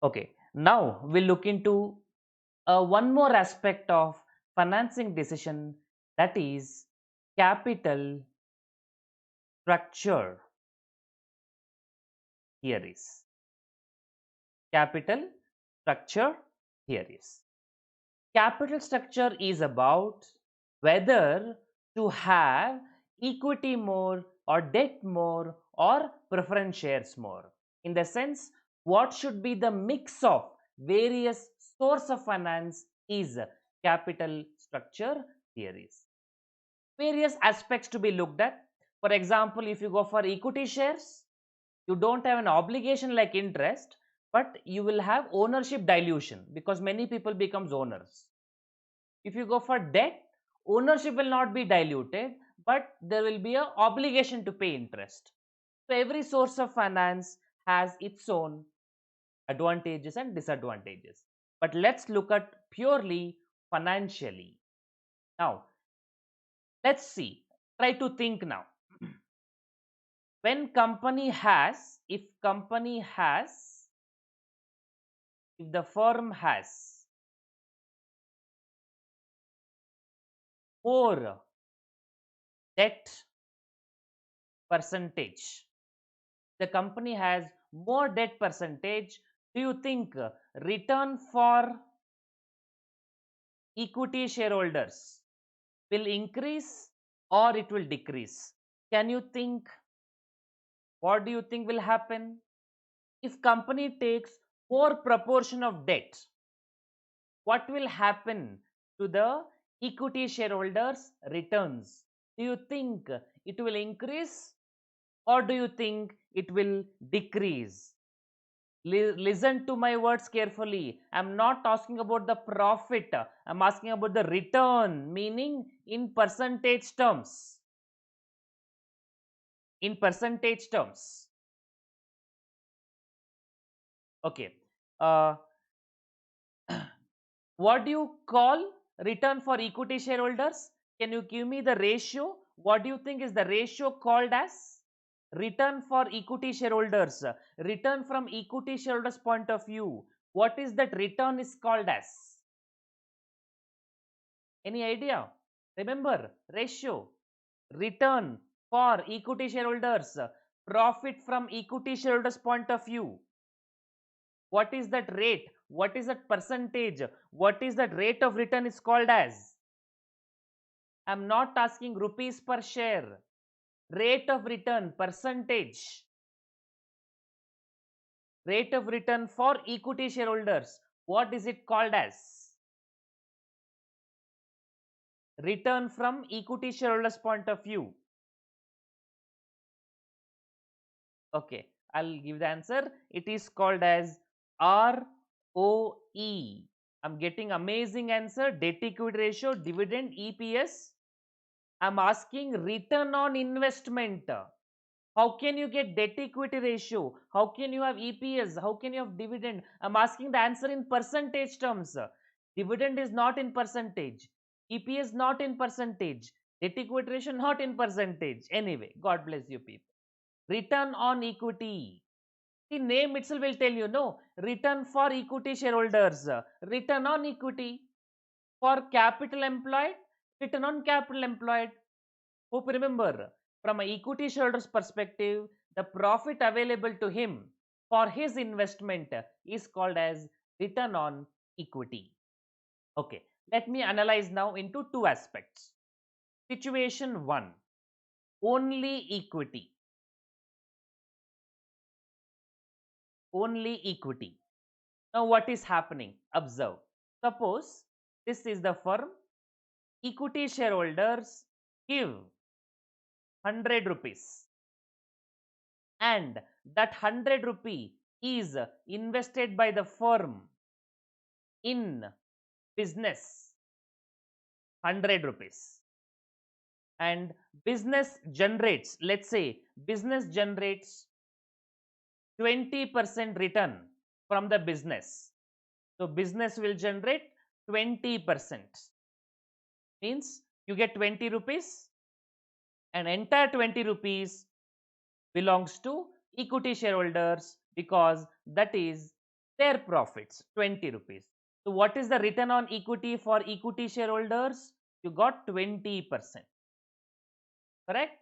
Okay, now we'll look into one more aspect of financing decision, that is capital structure theories. Capital structure theories. Capital structure is about whether to have equity more or debt more or preference shares more. In the sense, what should be the mix of various source of finance is capital structure theories. Various aspects to be looked at. For example, if you go for equity shares, you don't have an obligation like interest, but you will have ownership dilution because many people becomes owners. If you go for debt, ownership will not be diluted, but there will be a obligation to pay interest. So every source of finance has its own advantages and disadvantages. But let's look at purely financially. Now, let's see. Try to think now. When company has, if company has, if the firm has more debt percentage, the company has more debt percentage, do you think return for equity shareholders will increase or it will decrease? Can you think, what do you think will happen if company takes more proportion of debt? What will happen to the equity shareholders returns? Do you think it will increase or do you think it will decrease? Listen to my words carefully. I'm not asking about the profit, I'm asking about the return, meaning in percentage terms. In percentage terms. Okay. Uh, what do you call return for equity shareholders? Can you give me the ratio? What do you think is the ratio called as? Return for equity shareholders. Return from equity shareholders point of view. What is that return is called as? Any idea? Remember, ratio, return for equity shareholders, profit from equity shareholders point of view. What is that rate? What is that percentage? What is that rate of return is called as? I'm not asking rupees per share. Rate of return, percentage. Rate of return for equity shareholders. What is it called as? Return from equity shareholders point of view. Okay, I'll give the answer. It is called as ROE. I'm getting amazing answer. Debt equity ratio, dividend, EPS. I'm asking return on investment. How can you get debt equity ratio? How can you have EPS? How can you have dividend? I'm asking the answer in percentage terms. Dividend is not in percentage. EPS not in percentage. Debt equity ratio not in percentage. Anyway, God bless you people. Return on equity. The name itself will tell you, no, return for equity shareholders, return on equity. For capital employed, return on capital employed. Hope you remember, from an equity shareholder's perspective, the profit available to him for his investment is called as return on equity. Okay, let me analyze now into two aspects. Situation 1, only equity. Only equity. Now what is happening? Observe. Suppose this is the firm, equity shareholders give 100 rupees and that 100 rupee is invested by the firm in business, 100 rupees, and business generates, let's say business generates 20% return from the business. So business will generate 20%, means you get 20 rupees and entire 20 rupees belongs to equity shareholders because that is their profits, 20 rupees. So what is the return on equity for equity shareholders? You got 20%. Correct?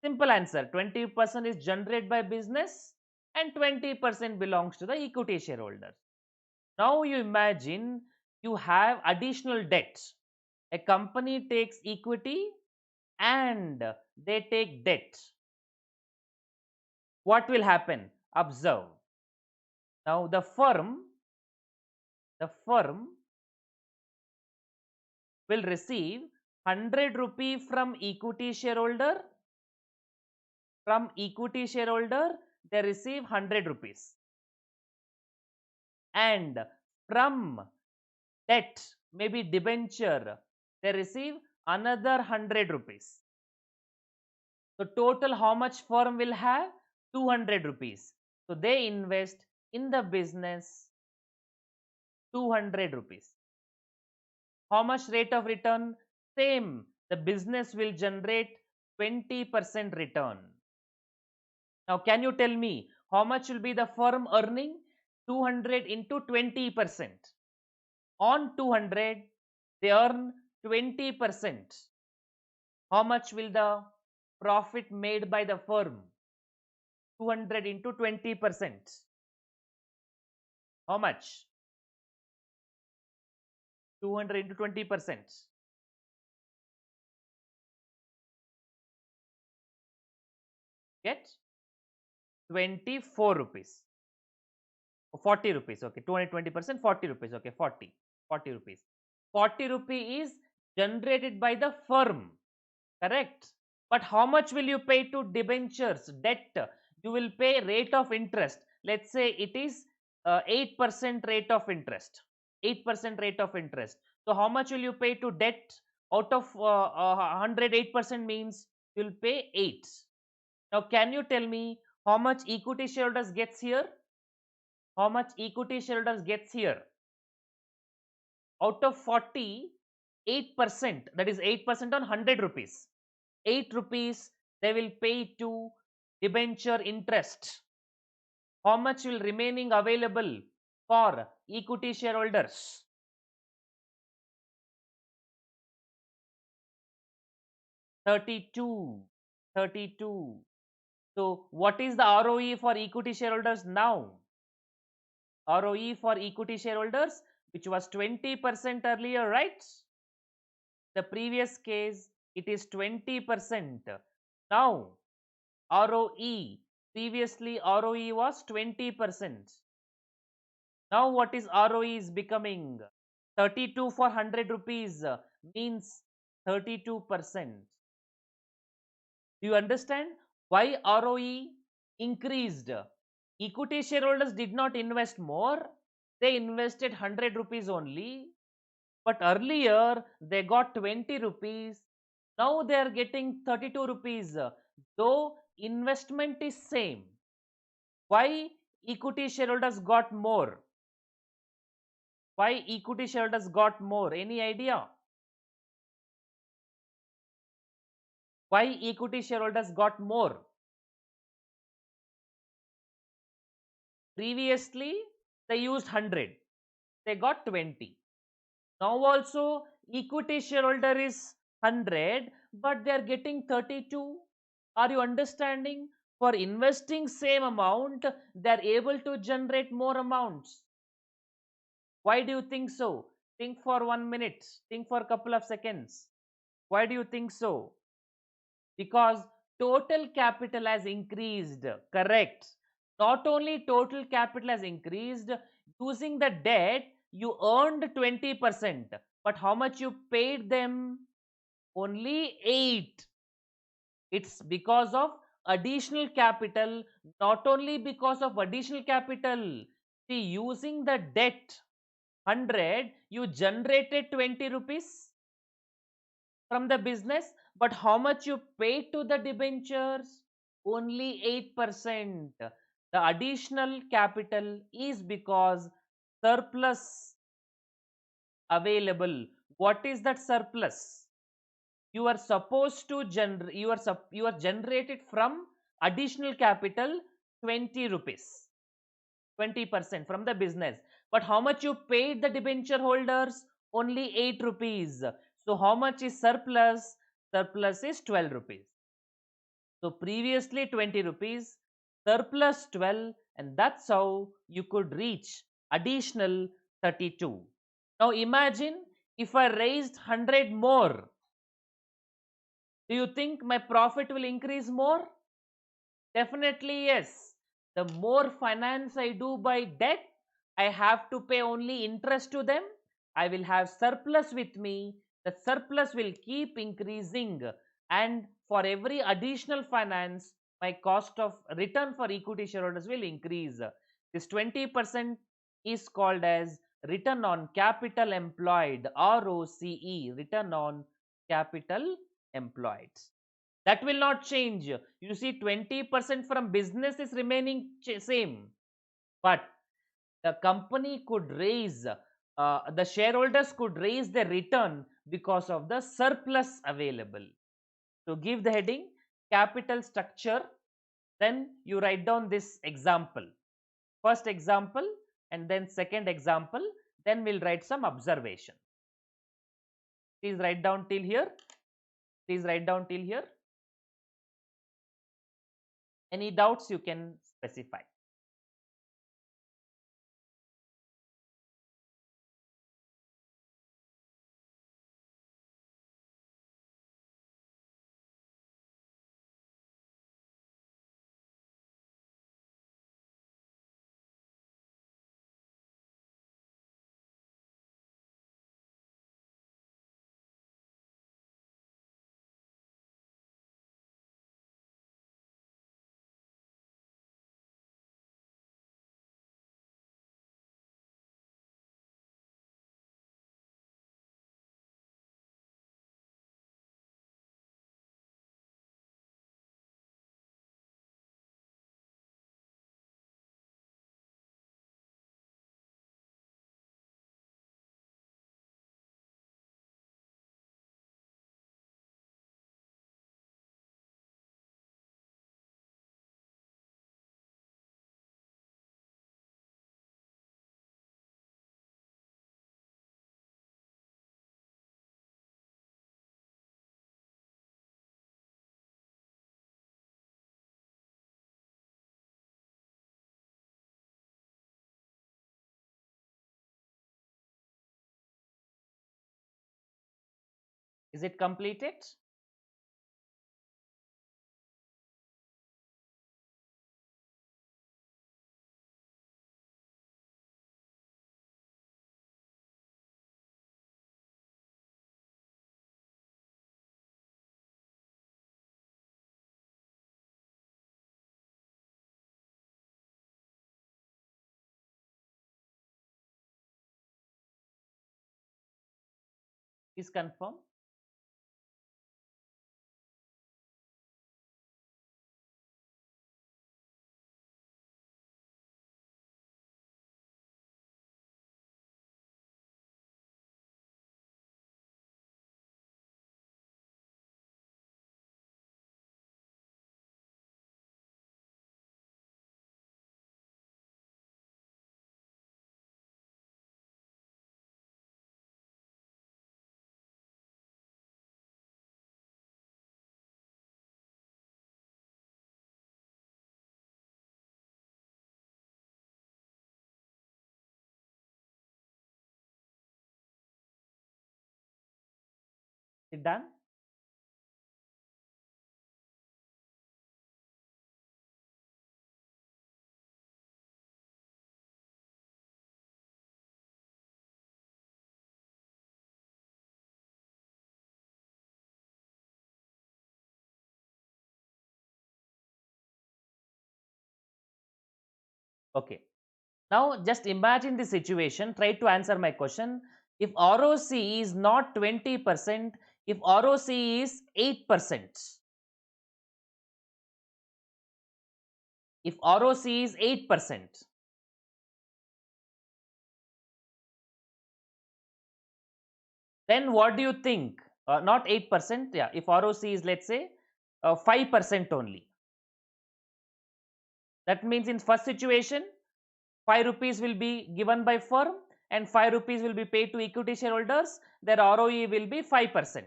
Simple answer. 20% is generated by business and 20% belongs to the equity shareholders. Now you imagine you have additional debt. A company takes equity and they take debt. What will happen? Observe. Now the firm will receive 100 rupee from equity shareholder. From equity shareholder, they receive 100 rupees. And from debt, maybe debenture, they receive another 100 rupees. So total how much firm will have? 200 rupees. So they invest in the business 200 rupees. How much rate of return? Same. The business will generate 20% return. Now can you tell me how much will be the firm earning? 200 into 20%. On 200, they earn 20%. How much will the profit made by the firm? 200 into 20%. How much? 200 into 20%. Get 24 rupees. 40 rupees. Okay, 220%, 40 rupees. Okay, 40 rupees. 40 rupee is generated by the firm. Correct. But how much will you pay to debentures, debt? You will pay rate of interest. Let's say it is 8% rate of interest. 8% rate of interest. So how much will you pay to debt? Out of 108% means you will pay 8. Now can you tell me how much equity shareholders gets here? How much equity shareholders gets here? Out of 40, 8%, that is 8% on 100 rupees. 8 rupees they will pay to debenture interest. How much will remaining available for equity shareholders? 32. 32. So what is the ROE for equity shareholders now? ROE for equity shareholders, which was 20% earlier, right? The previous case, it is 20%. Now ROE, previously ROE was 20%. Now what is ROE is becoming? 32 for 100 rupees means 32%. Do you understand why ROE increased? Equity shareholders did not invest more. They invested 100 rupees only. But earlier they got 20 rupees. Now they are getting 32 rupees. Though investment is same. Why equity shareholders got more? Why equity shareholders got more? Any idea? Why equity shareholders got more? Previously, they used 100. They got 20. Now also, equity shareholder is 100, but they are getting 32. Are you understanding? For investing same amount, they are able to generate more amounts. Why do you think so? Think for 1 minute. Think for a couple of seconds. Why do you think so? Because total capital has increased. Correct. Not only total capital has increased, using the debt you earned 20%, but how much you paid them? Only 8. It's because of additional capital. Not only because of additional capital, see, using the debt 100, you generated 20 rupees from the business, but how much you paid to the debentures? Only 8%. The additional capital is because surplus available. What is that surplus? You are supposed to generate, you are generated from additional capital 20 rupees. 20% from the business. But how much you paid the debenture holders? Only 8 rupees. So how much is surplus? Surplus is 12 rupees. So previously 20 rupees, surplus 12, and that's how you could reach additional 32. Now imagine if I raised 100 more. Do you think my profit will increase more? Definitely yes. The more finance I do by debt, I have to pay only interest to them. I will have surplus with me. The surplus will keep increasing. And for every additional finance, my cost of return for equity shareholders will increase. This 20% is called as return on capital employed, ROCE, return on capital employed. That will not change. You see, 20% from business is remaining same, but the company could raise, the shareholders could raise the return because of the surplus available. So give the heading capital structure, then you write down this example, first example, and then second example, then we'll write some observation. Please write down till here. Please write down till here. Any doubts you can specify. Is it completed? Is confirmed. Is it done? Okay. Now just imagine the situation. Try to answer my question. If ROC is not 20%, if ROC is 8%, if ROC is 8%, then what do you think? Not 8%, yeah. If ROC is, let's say, 5% only. That means in first situation, 5 rupees will be given by firm and 5 rupees will be paid to equity shareholders. Their ROE will be 5%.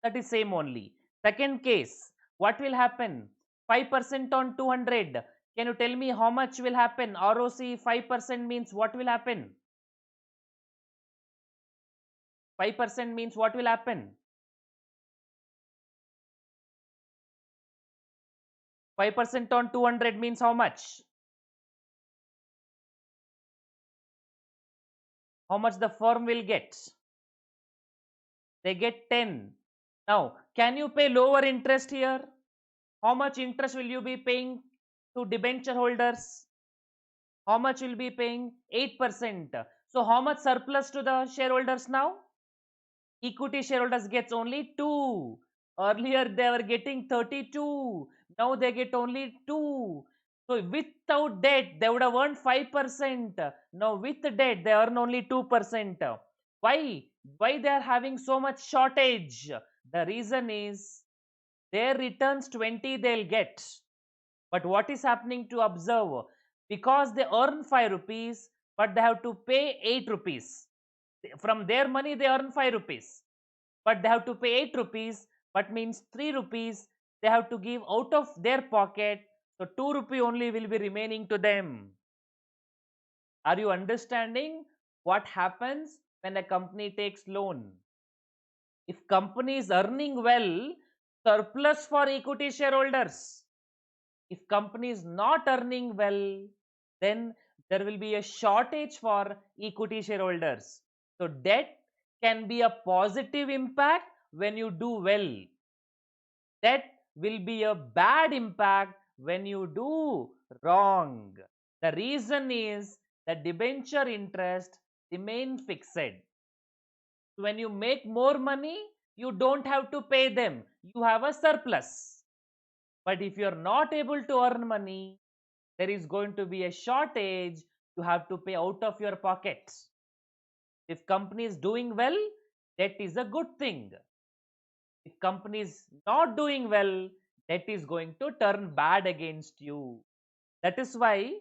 That is same only. Second case, what will happen? 5% on 200. Can you tell me how much will happen? ROC 5% means what will happen? 5% means what will happen? 5% on 200 means how much? How much the firm will get? They get 10. Now, can you pay lower interest here? How much interest will you be paying to debenture holders? How much will be paying? 8%. So, how much surplus to the shareholders now? Equity shareholders gets only 2. Earlier they were getting 32. Now they get only 2. So without debt they would have earned 5%. Now with debt they earn only 2%. Why? Why they are having so much shortage? The reason is their returns 20 they'll get. But what is happening to observe? Because they earn 5 rupees but they have to pay 8 rupees. From their money they earn 5 rupees but they have to pay 8 rupees, but means 3 rupees they have to give out of their pocket. So 2 rupee only will be remaining to them. Are you understanding what happens when a company takes loan? If company is earning well, surplus for equity shareholders. If company is not earning well, then there will be a shortage for equity shareholders. So debt can be a positive impact when you do well. That will be a bad impact when you do wrong. The reason is that debenture interest remain fixed. So when you make more money, you don't have to pay them. You have a surplus. But if you're not able to earn money, there is going to be a shortage. You have to pay out of your pocket. If company is doing well, that is a good thing. If company is not doing well, that is going to turn bad against you. That is why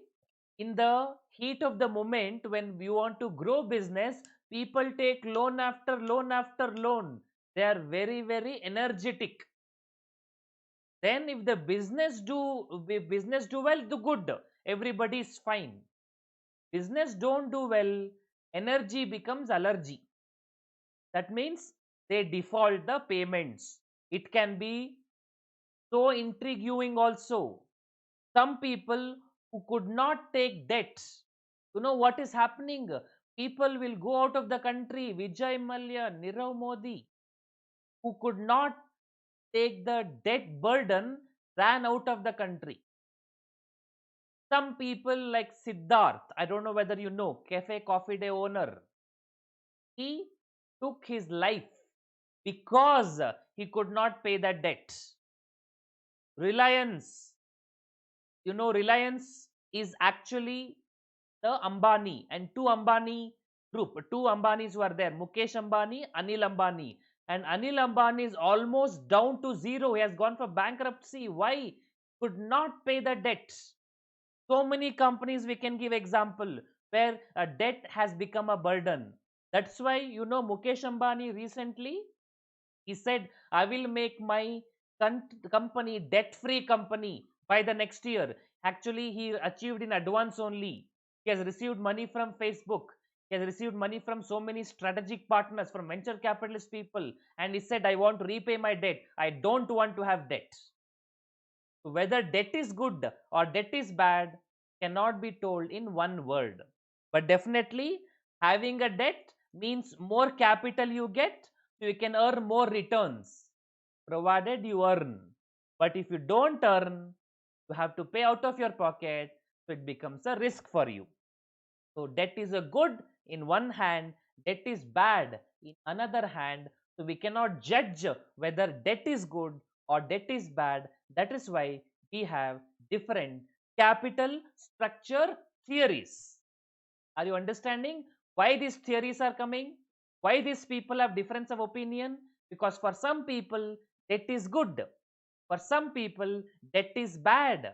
in the heat of the moment when we want to grow business, people take loan after loan after loan. They are very, very energetic. Then if the business do well, do good. Everybody is fine. Business don't do well, energy becomes allergy. That means they default the payments. It can be so intriguing also. Some people who could not take debt, you know what is happening? People will go out of the country. Vijay Mallya, Nirav Modi, who could not take the debt burden, ran out of the country. Some people like Siddharth, I don't know whether you know, Cafe Coffee Day owner, he took his life because he could not pay the debt. Reliance, you know, Reliance is actually the Ambani and two Ambani group. Two Ambanis were there, Mukesh Ambani, Anil Ambani. And Anil Ambani is almost down to zero. He has gone for bankruptcy. Why? Could not pay the debt. So many companies we can give example where a debt has become a burden. That's why, you know, Mukesh Ambani recently, he said, I will make my company debt-free company by the next year. Actually, he achieved in advance only. He has received money from Facebook. He has received money from so many strategic partners, from venture capitalist people. And he said, I want to repay my debt. I don't want to have debt. So whether debt is good or debt is bad cannot be told in one word. But definitely, having a debt means more capital you get, so you can earn more returns, provided you earn. But if you don't earn, you have to pay out of your pocket, so it becomes a risk for you. So debt is a good in one hand, debt is bad in another hand. So we cannot judge whether debt is good or debt is bad. That is why we have different capital structure theories. Are you understanding why these theories are coming? Why these people have difference of opinion? Because for some people debt is good. For some people debt is bad.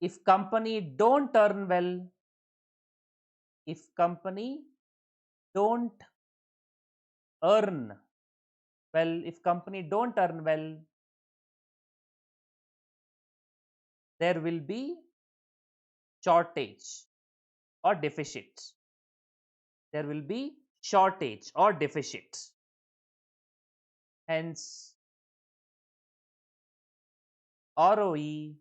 if company don't earn well, if company don't earn well, if company don't earn well, there will be shortage or deficit. There will be shortage or deficit. Hence, ROE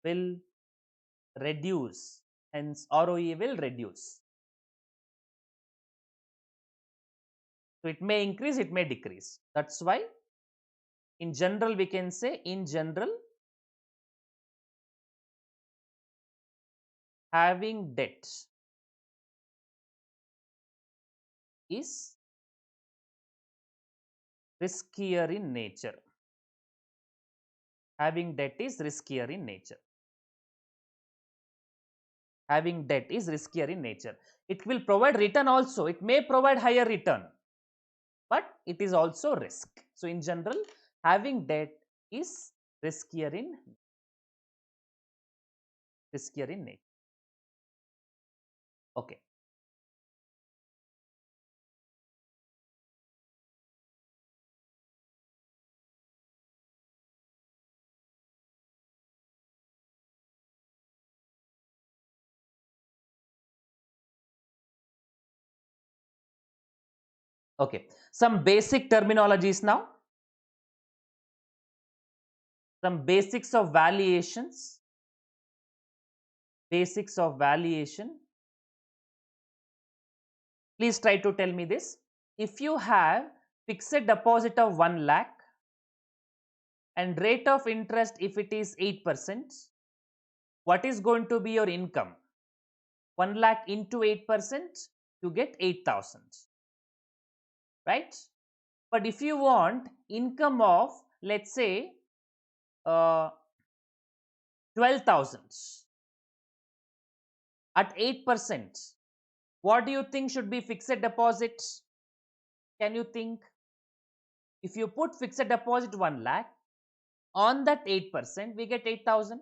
will reduce. Hence, ROE will reduce. So it may increase, it may decrease. That's why in general we can say, in general, having debt is riskier in nature. Having debt is riskier in nature. Having debt is riskier in nature. It will provide return also. It may provide higher return, but it is also risk. So in general, having debt is riskier in nature. Okay. Okay. Some basic terminologies now. Some basics of valuations. Basics of valuation. Please try to tell me this. If you have fixed deposit of 1 lakh and rate of interest if it is 8%, what is going to be your income? 1 lakh into 8%, you get 8,000, right? But if you want income of, let's say, 12,000 at 8%, what do you think should be fixed deposit? Can you think? If you put fixed deposit 1 lakh, on that 8%, we get 8,000.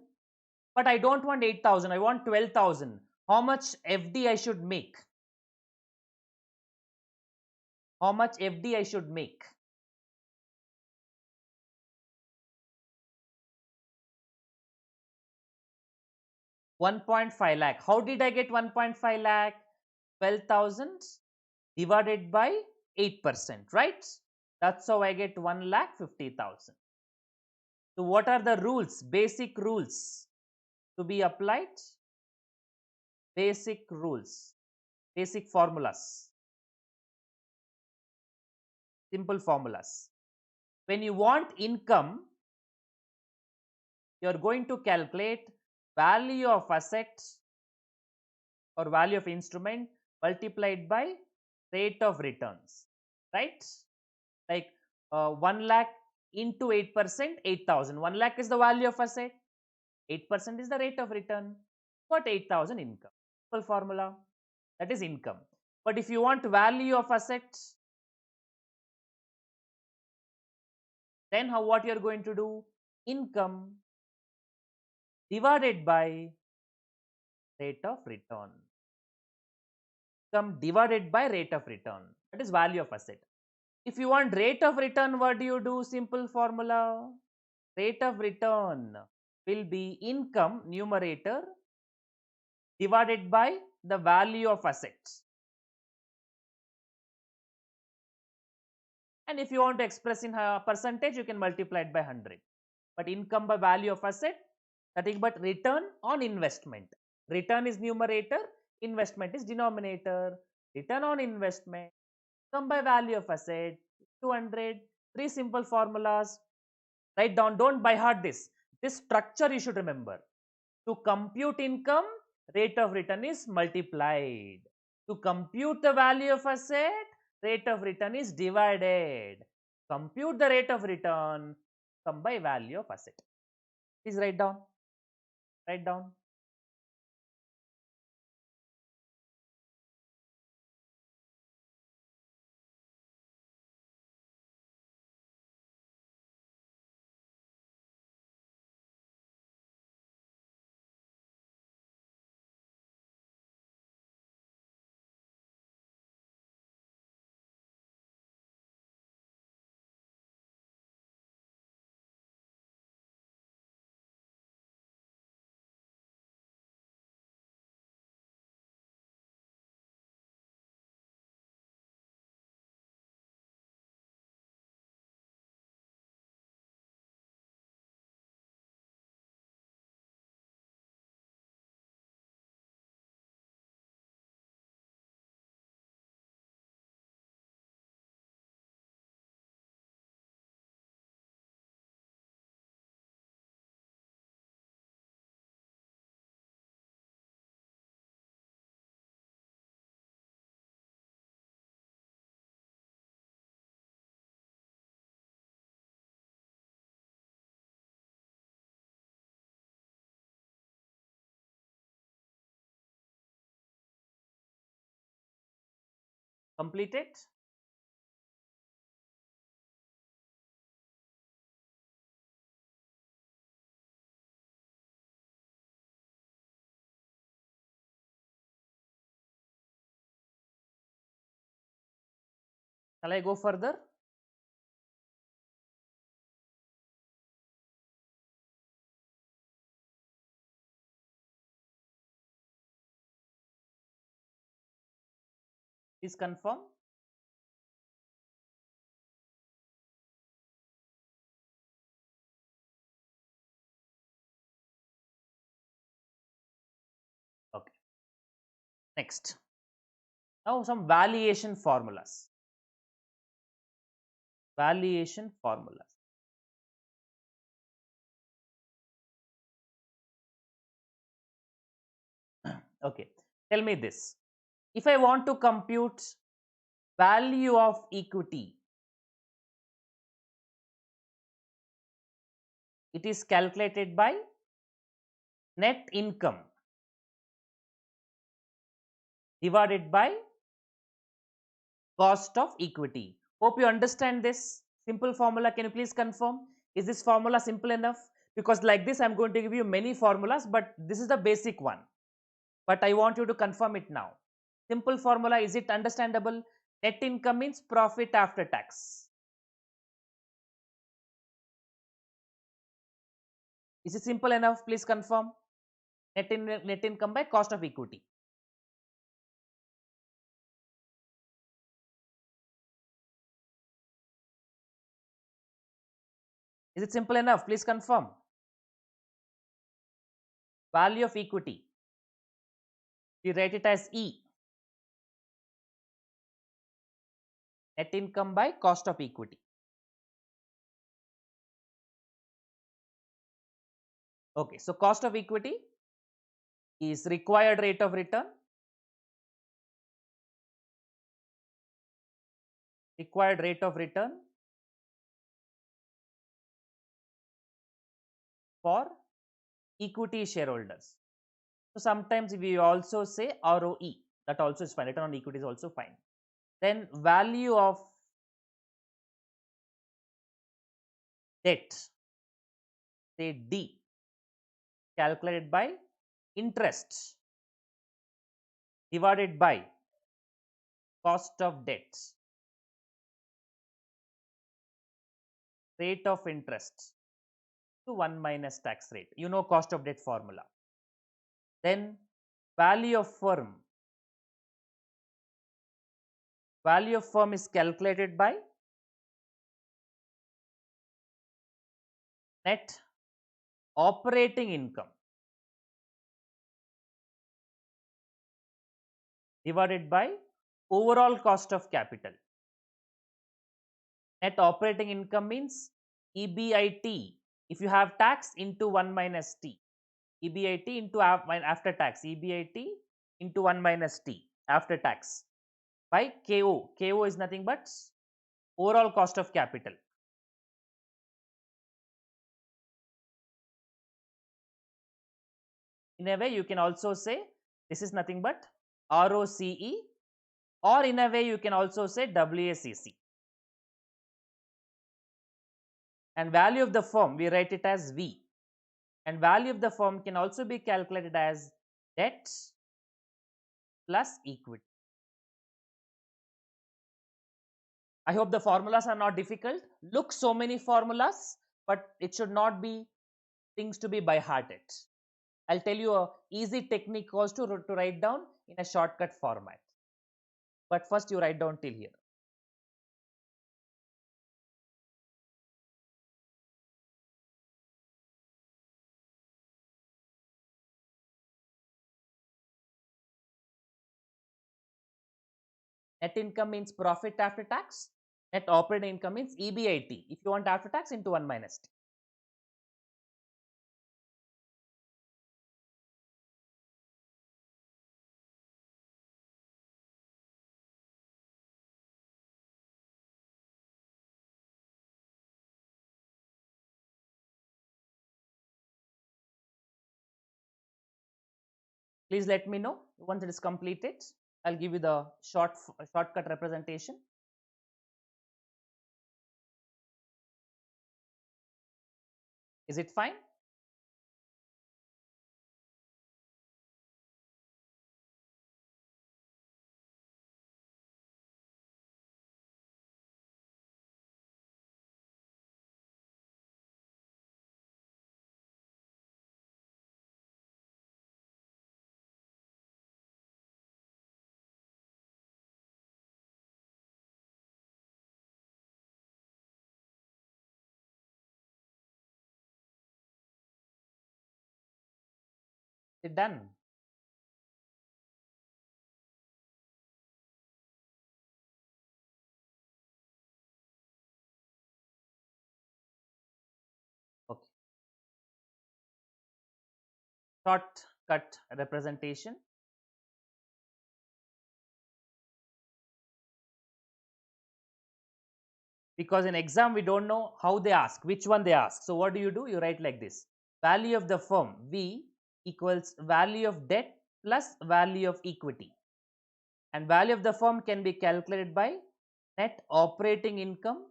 But I don't want 8,000, I want 12,000. How much FD I should make? How much FD I should make? 1.5 lakh. How did I get 1.5 lakh? 12,000 divided by 8%, right? That's how I get 1 lakh 50,000. So what are the rules, basic rules to be applied? Basic rules, basic formulas, simple formulas. When you want income, you are going to calculate value of assets or value of instrument multiplied by rate of returns, right? Like 1 lakh into 8%, 8,000. 1 lakh is the value of asset, 8% is the rate of return. What 8,000 income? Simple formula, that is income. But if you want value of assets, then what you are going to do? Income divided by rate of return. Income divided by rate of return, that is value of asset. If you want rate of return, what do you do? Simple formula, rate of return will be income numerator divided by the value of assets. And if you want to express in a percentage, you can multiply it by 100. But income by value of asset, nothing but return on investment. Return is numerator, investment is denominator. Return on investment, income by value of asset, 200. Three simple formulas. Write down, don't by heart this. This structure you should remember. To compute income, rate of return is multiplied. To compute the value of asset, rate of return is divided. Compute the rate of return, come by value of asset. Please write down. Write down. Completed? Shall I go further? Please confirm. Okay. Next. Now some valuation formulas. Valuation formulas. Okay. Tell me this. If I want to compute value of equity, it is calculated by net income divided by cost of equity. Hope you understand this simple formula. Can you please confirm? Is this formula simple enough? Because like this, I'm going to give you many formulas, but this is the basic one. But I want you to confirm it now. Simple formula, is it understandable? Net income means profit after tax. Is it simple enough? Please confirm. Net income by cost of equity. Is it simple enough? Please confirm. Value of equity. We write it as E. Net income by cost of equity. Okay, so cost of equity is required rate of return. Required rate of return for equity shareholders. So sometimes we also say ROE. That also is fine. Return on equity is also fine. Then value of debt, say D, calculated by interest divided by cost of debt, rate of interest to 1 minus tax rate. You know cost of debt formula. Then value of firm. Value of firm is calculated by net operating income divided by overall cost of capital. Net operating income means EBIT. If you have tax into 1 minus T. EBIT into after tax. EBIT into 1 minus T after tax by KO. KO is nothing but overall cost of capital. In a way, you can also say this is nothing but ROCE, or in a way, you can also say WACC. And value of the firm, we write it as V. And value of the firm can also be calculated as debt plus equity. I hope the formulas are not difficult. Look, so many formulas, but it should not be things to be by hearted. I'll tell you a easy technique also to write down in a shortcut format. But first you write down till here. Net income means profit after tax. Net operating income means EBIT. If you want after tax, into 1 minus T. Please let me know once it is completed. I'll give you the shortcut representation. Is it fine? Is it done? Okay. Shortcut representation. Because in exam we don't know how they ask, which one they ask. So what do? You write like this: value of the firm V equals value of debt plus value of equity, and value of the firm can be calculated by net operating income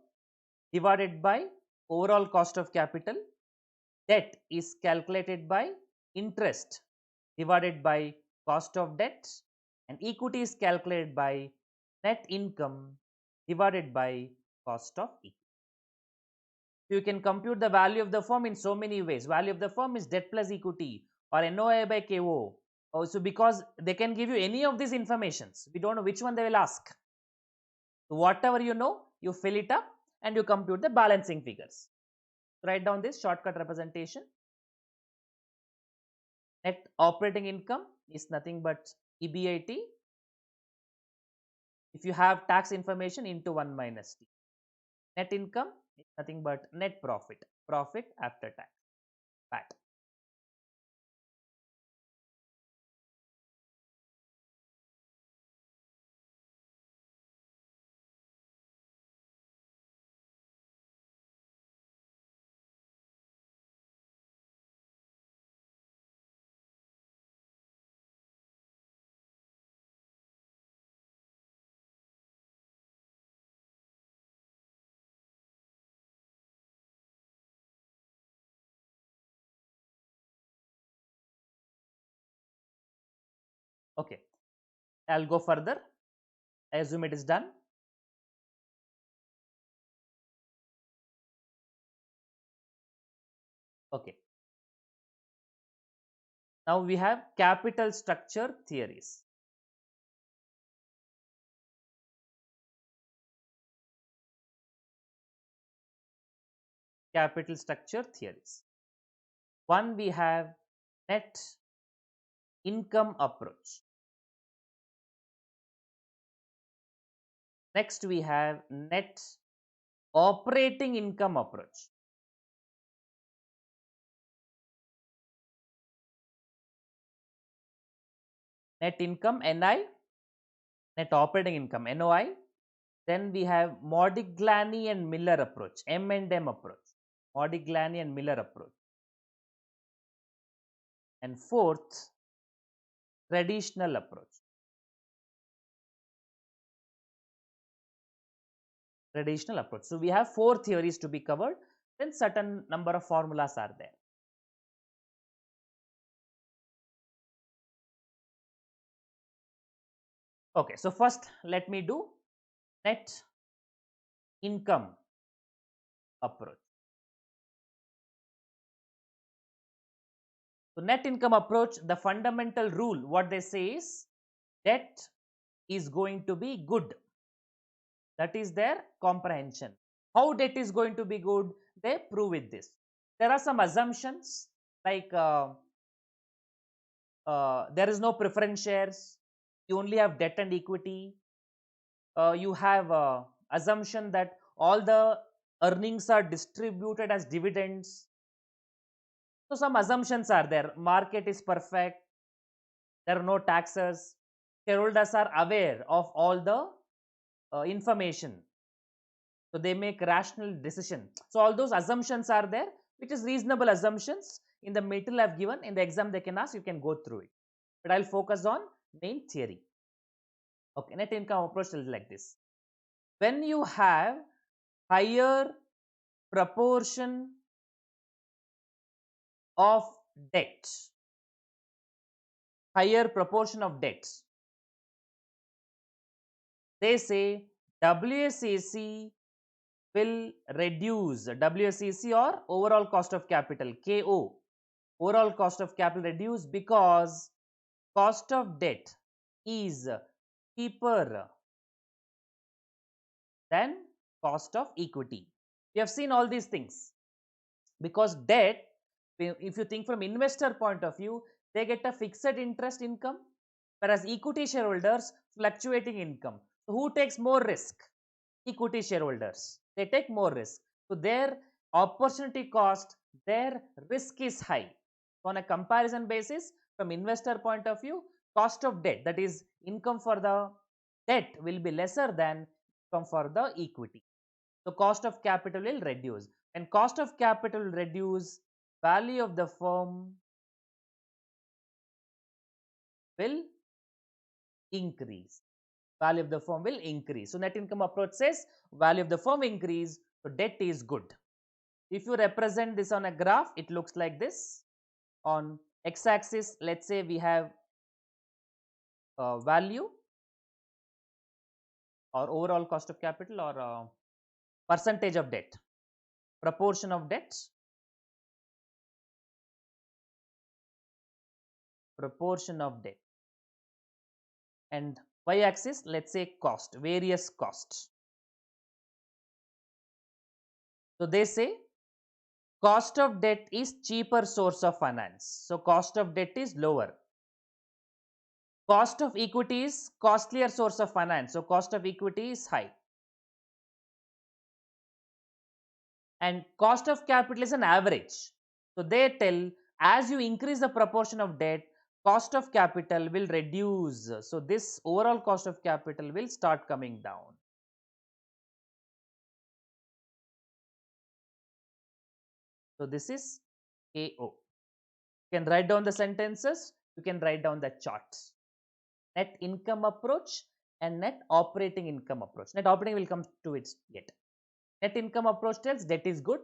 divided by overall cost of capital. Debt is calculated by interest divided by cost of debt, and equity is calculated by net income divided by cost of equity. You can compute the value of the firm in so many ways. Value of the firm is debt plus equity or NOI by KO. Also, because they can give you any of these informations. We don't know which one they will ask. So whatever you know, you fill it up and you compute the balancing figures. Write down this shortcut representation. Net operating income is nothing but EBIT. If you have tax information, into 1 minus T. Net income is nothing but net profit. Profit after tax. PAT. Okay. I'll go further. I assume it is done. Okay. Now we have capital structure theories. Capital structure theories. One, we have net income approach. Next, we have net operating income approach. Net income NI, net operating income NOI. Then we have Modigliani and Miller approach, M&M approach. Modigliani and Miller approach. And fourth, traditional approach. Traditional approach. So we have 4 theories to be covered. Then certain number of formulas are there. Okay, so first let me do net income approach. So net income approach, the fundamental rule, what they say is debt is going to be good. That is their comprehension. How debt is going to be good? They prove with this. There are some assumptions like there is no preference shares. You only have debt and equity. You have assumption that all the earnings are distributed as dividends. So some assumptions are there. Market is perfect. There are no taxes. Shareholders are aware of all the information. So they make rational decision. So all those assumptions are there, which is reasonable assumptions. In the material I've given, in the exam they can ask, you can go through it. But I'll focus on main theory. Okay, net income approach is like this. When you have higher proportion of debt, higher proportion of debts, they say WSAC will reduce, WSAC or overall cost of capital, KO, overall cost of capital reduce because cost of debt is cheaper than cost of equity. We have seen all these things because debt, if you think from investor point of view, they get a fixed interest income, whereas equity shareholders fluctuating income. So who takes more risk? Equity shareholders, they take more risk, so their opportunity cost, their risk is high. So on a comparison basis, from investor point of view, cost of debt, that is income for the debt, will be lesser than income for the equity. So cost of capital will reduce, and cost of capital will reduce, value of the firm will increase, value of the firm will increase. So net income approach says value of the firm increase, so debt is good. If you represent this on a graph, it looks like this. On x-axis, let's say we have value or overall cost of capital or percentage of debt, proportion of debt, proportion of debt, and y-axis, let's say cost, various costs. So they say cost of debt is cheaper source of finance, so cost of debt is lower. Cost of equity is costlier source of finance, so cost of equity is high. And cost of capital is an average. So they tell as you increase the proportion of debt, cost of capital will reduce. So this overall cost of capital will start coming down. So this is KO. You can write down the sentences, you can write down the charts. Net income approach and net operating income approach. Net operating will come to it yet. Net income approach tells debt is good.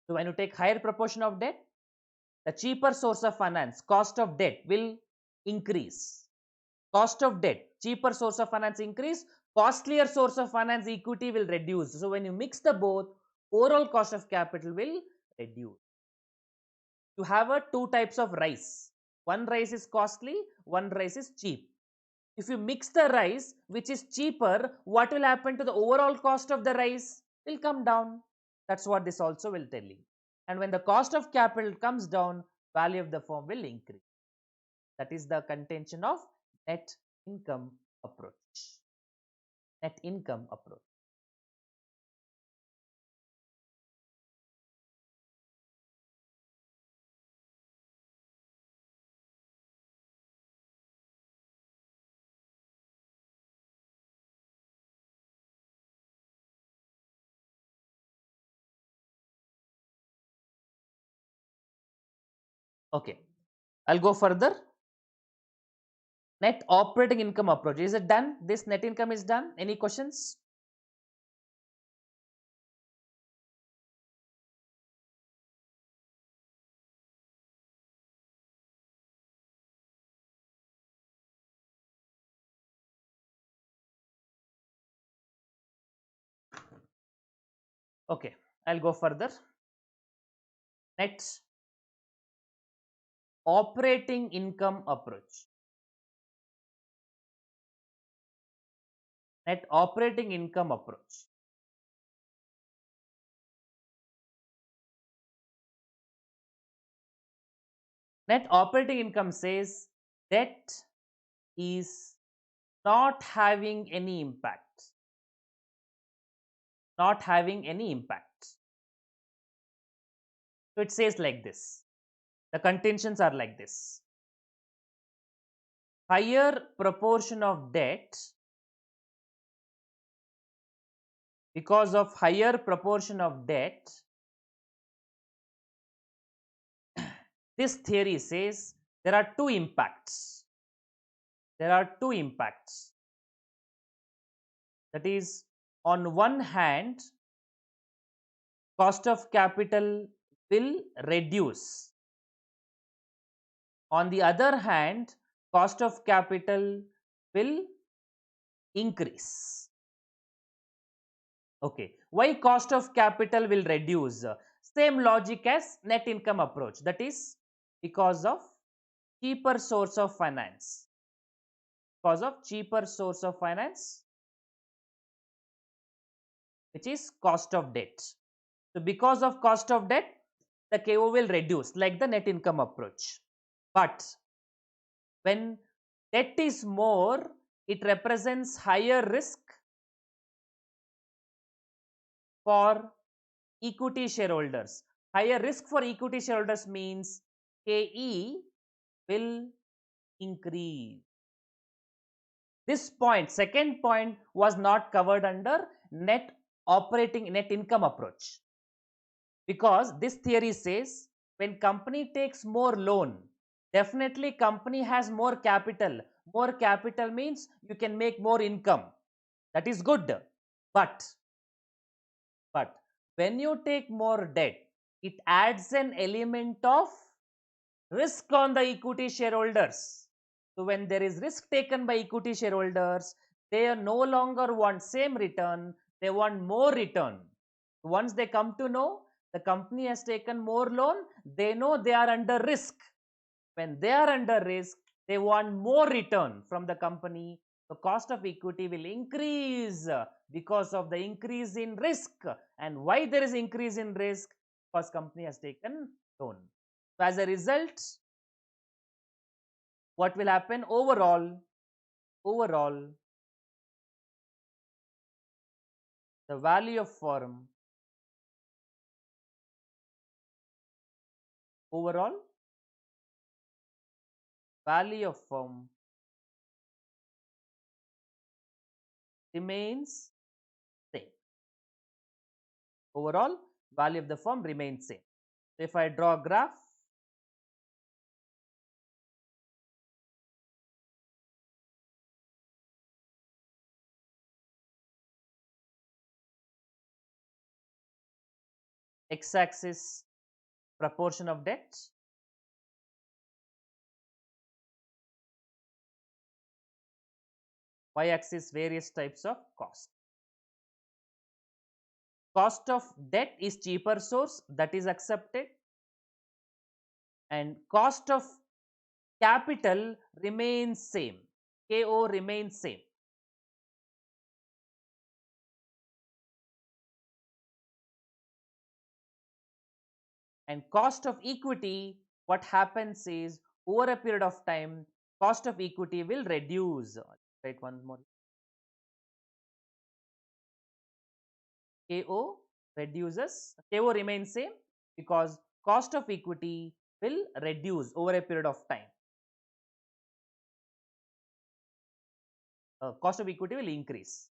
So when you take higher proportion of debt, the cheaper source of finance, cost of debt will increase. Cost of debt, cheaper source of finance increase, costlier source of finance, equity, will reduce. So when you mix the both, overall cost of capital will reduce. You have a two types of rice. One rice is costly, one rice is cheap. If you mix the rice which is cheaper, what will happen to the overall cost of the rice? Will come down. That's what this also will tell you. And when the cost of capital comes down, value of the firm will increase. That is the contention of net income approach. Net income approach. Okay, I'll go further. Net operating income approach. Is it done? This net income is done. Any questions? Okay, I'll go further. Net operating income approach. Net operating income approach. Net operating income says debt is not having any impact. Not having any impact. So it says like this. The contentions are like this. Higher proportion of debt, because of higher proportion of debt, this theory says there are two impacts. There are two impacts. That is, on one hand, cost of capital will reduce. On the other hand, cost of capital will increase. Okay, why cost of capital will reduce? Same logic as net income approach. That is because of cheaper source of finance. Because of cheaper source of finance, which is cost of debt. So because of cost of debt, the KO will reduce like the net income approach. But when debt is more, it represents higher risk for equity shareholders. Higher risk for equity shareholders means KE will increase. This point, second point, was not covered under net income approach, because this theory says when company takes more loan, definitely company has more capital. More capital means you can make more income. That is good. But but when you take more debt, it adds an element of risk on the equity shareholders. So when there is risk taken by equity shareholders, they no longer want same return, they want more return. Once they come to know the company has taken more loan, they know they are under risk. When they are under risk, they want more return from the company. The cost of equity will increase because of the increase in risk. And why there is increase in risk? Because company has taken loan. So as a result, what will happen overall, the value of firm, overall value of firm remains same. Overall value of the firm remains same. So if I draw a graph, x-axis proportion of debt, y-axis various types of cost. Cost of debt is cheaper source, that is accepted, and cost of capital remains same. KO remains same. And cost of equity, what happens is over a period of time, cost of equity will reduce. Write one more. KO reduces, KO remains same because cost of equity will reduce over a period of time. Cost of equity will increase.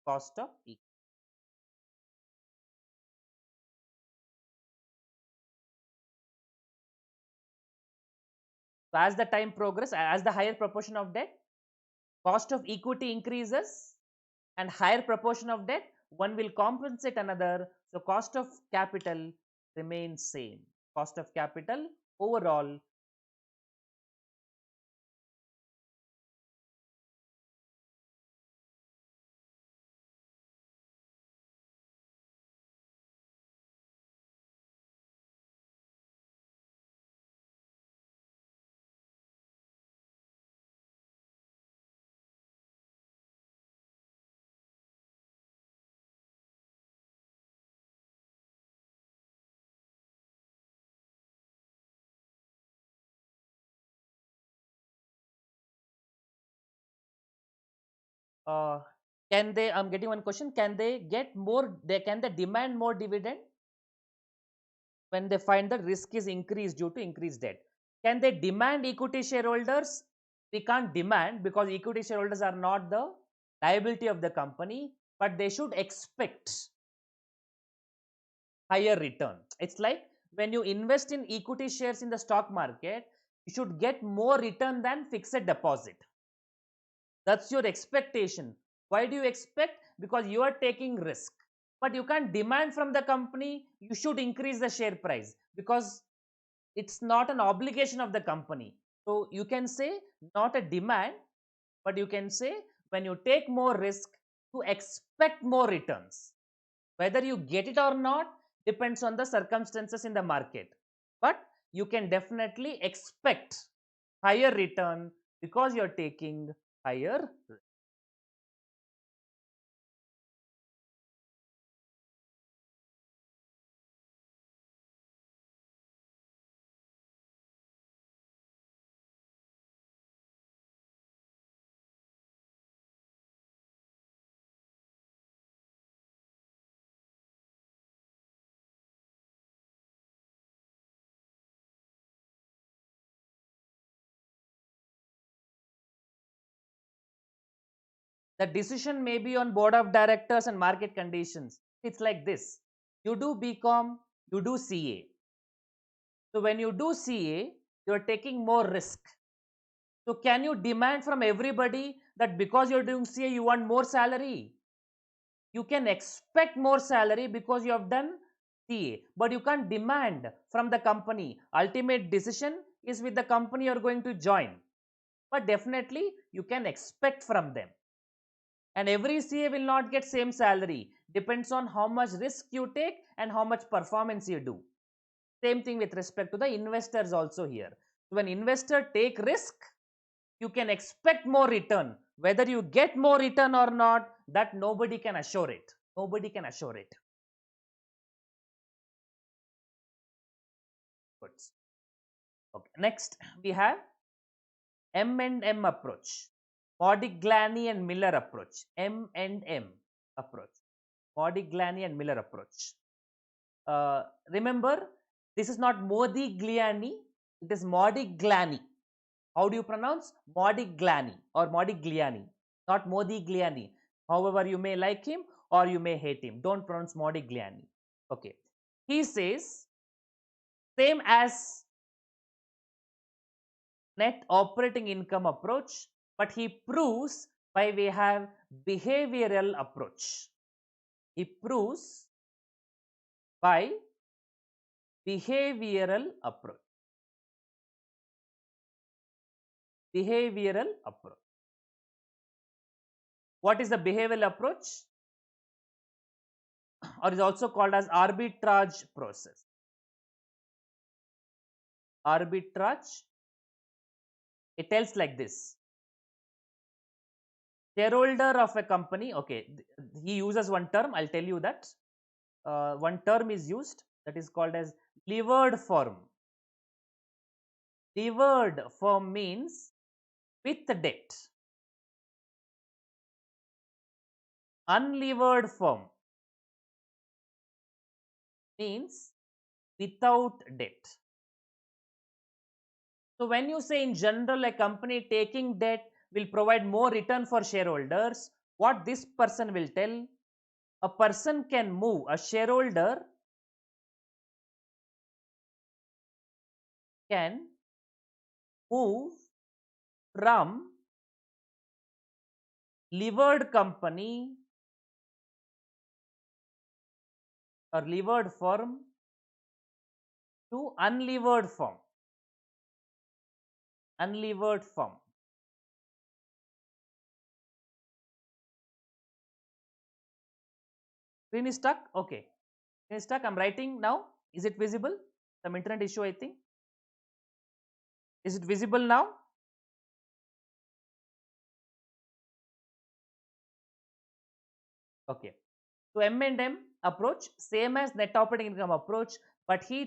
Cost of equity. So as the time progress, as the higher proportion of debt, cost of equity increases, and higher proportion of debt, one will compensate another. So cost of capital remains same. Cost of capital overall uh, can they, I'm getting one question, can they get more, can they demand more dividend when they find that risk is increased due to increased debt? Can they demand equity shareholders? We can't demand because equity shareholders are not the liability of the company, but they should expect higher return. It's like when you invest in equity shares in the stock market, You should get more return than fixed deposit. That's your expectation. Why do you expect? Because you are taking risk. But you can't demand from the company, you should increase the share price, because it's not an obligation of the company. So you can say not a demand, but you can say when you take more risk, to expect more returns. Whether you get it or not depends on the circumstances in the market. But you can definitely expect higher return because you're taking higher risk. The decision may be on board of directors and market conditions. It's like this. You do BCom, you do CA. So when you do CA, you're taking more risk. So can you demand from everybody that because you're doing CA, you want more salary? You can expect more salary because you have done CA, but you can't demand from the company. Ultimate decision is with the company you're going to join. But definitely you can expect from them. And every CA will not get same salary. Depends on how much risk you take and how much performance you do. Same thing with respect to the investors also here. When investor take risk, you can expect more return. Whether you get more return or not, that nobody can assure it. Nobody can assure it. Good. Okay. Next, we have M&M approach. Modigliani and Miller approach. M&M approach. Modigliani and Miller approach. Remember, this is not Modigliani, it is Modigliani. How do you pronounce? Modigliani or Modigliani, not Modigliani. However, you may like him or you may hate him. Don't pronounce Modigliani. Okay. He says, same as net operating income approach, but he proves by we have behavioral approach. He proves by behavioral approach. Behavioral approach. What is the behavioral approach? Or is also called as arbitrage process. Arbitrage. It tells like this. Shareholder of a company, okay, he uses one term, I'll tell you that. One term is used that is called as levered firm. Levered firm means with debt. Unlevered firm means without debt. So when you say in general a company taking debt will provide more return for shareholders, what this person will tell, a person can move, a shareholder can move from levered company or levered firm to unlevered firm. Unlevered firm. Screen is stuck? Okay. Screen is stuck. I'm writing now. Is it visible? Some internet issue, I think. Is it visible now? Okay. So M&M approach, same as net operating income approach, but he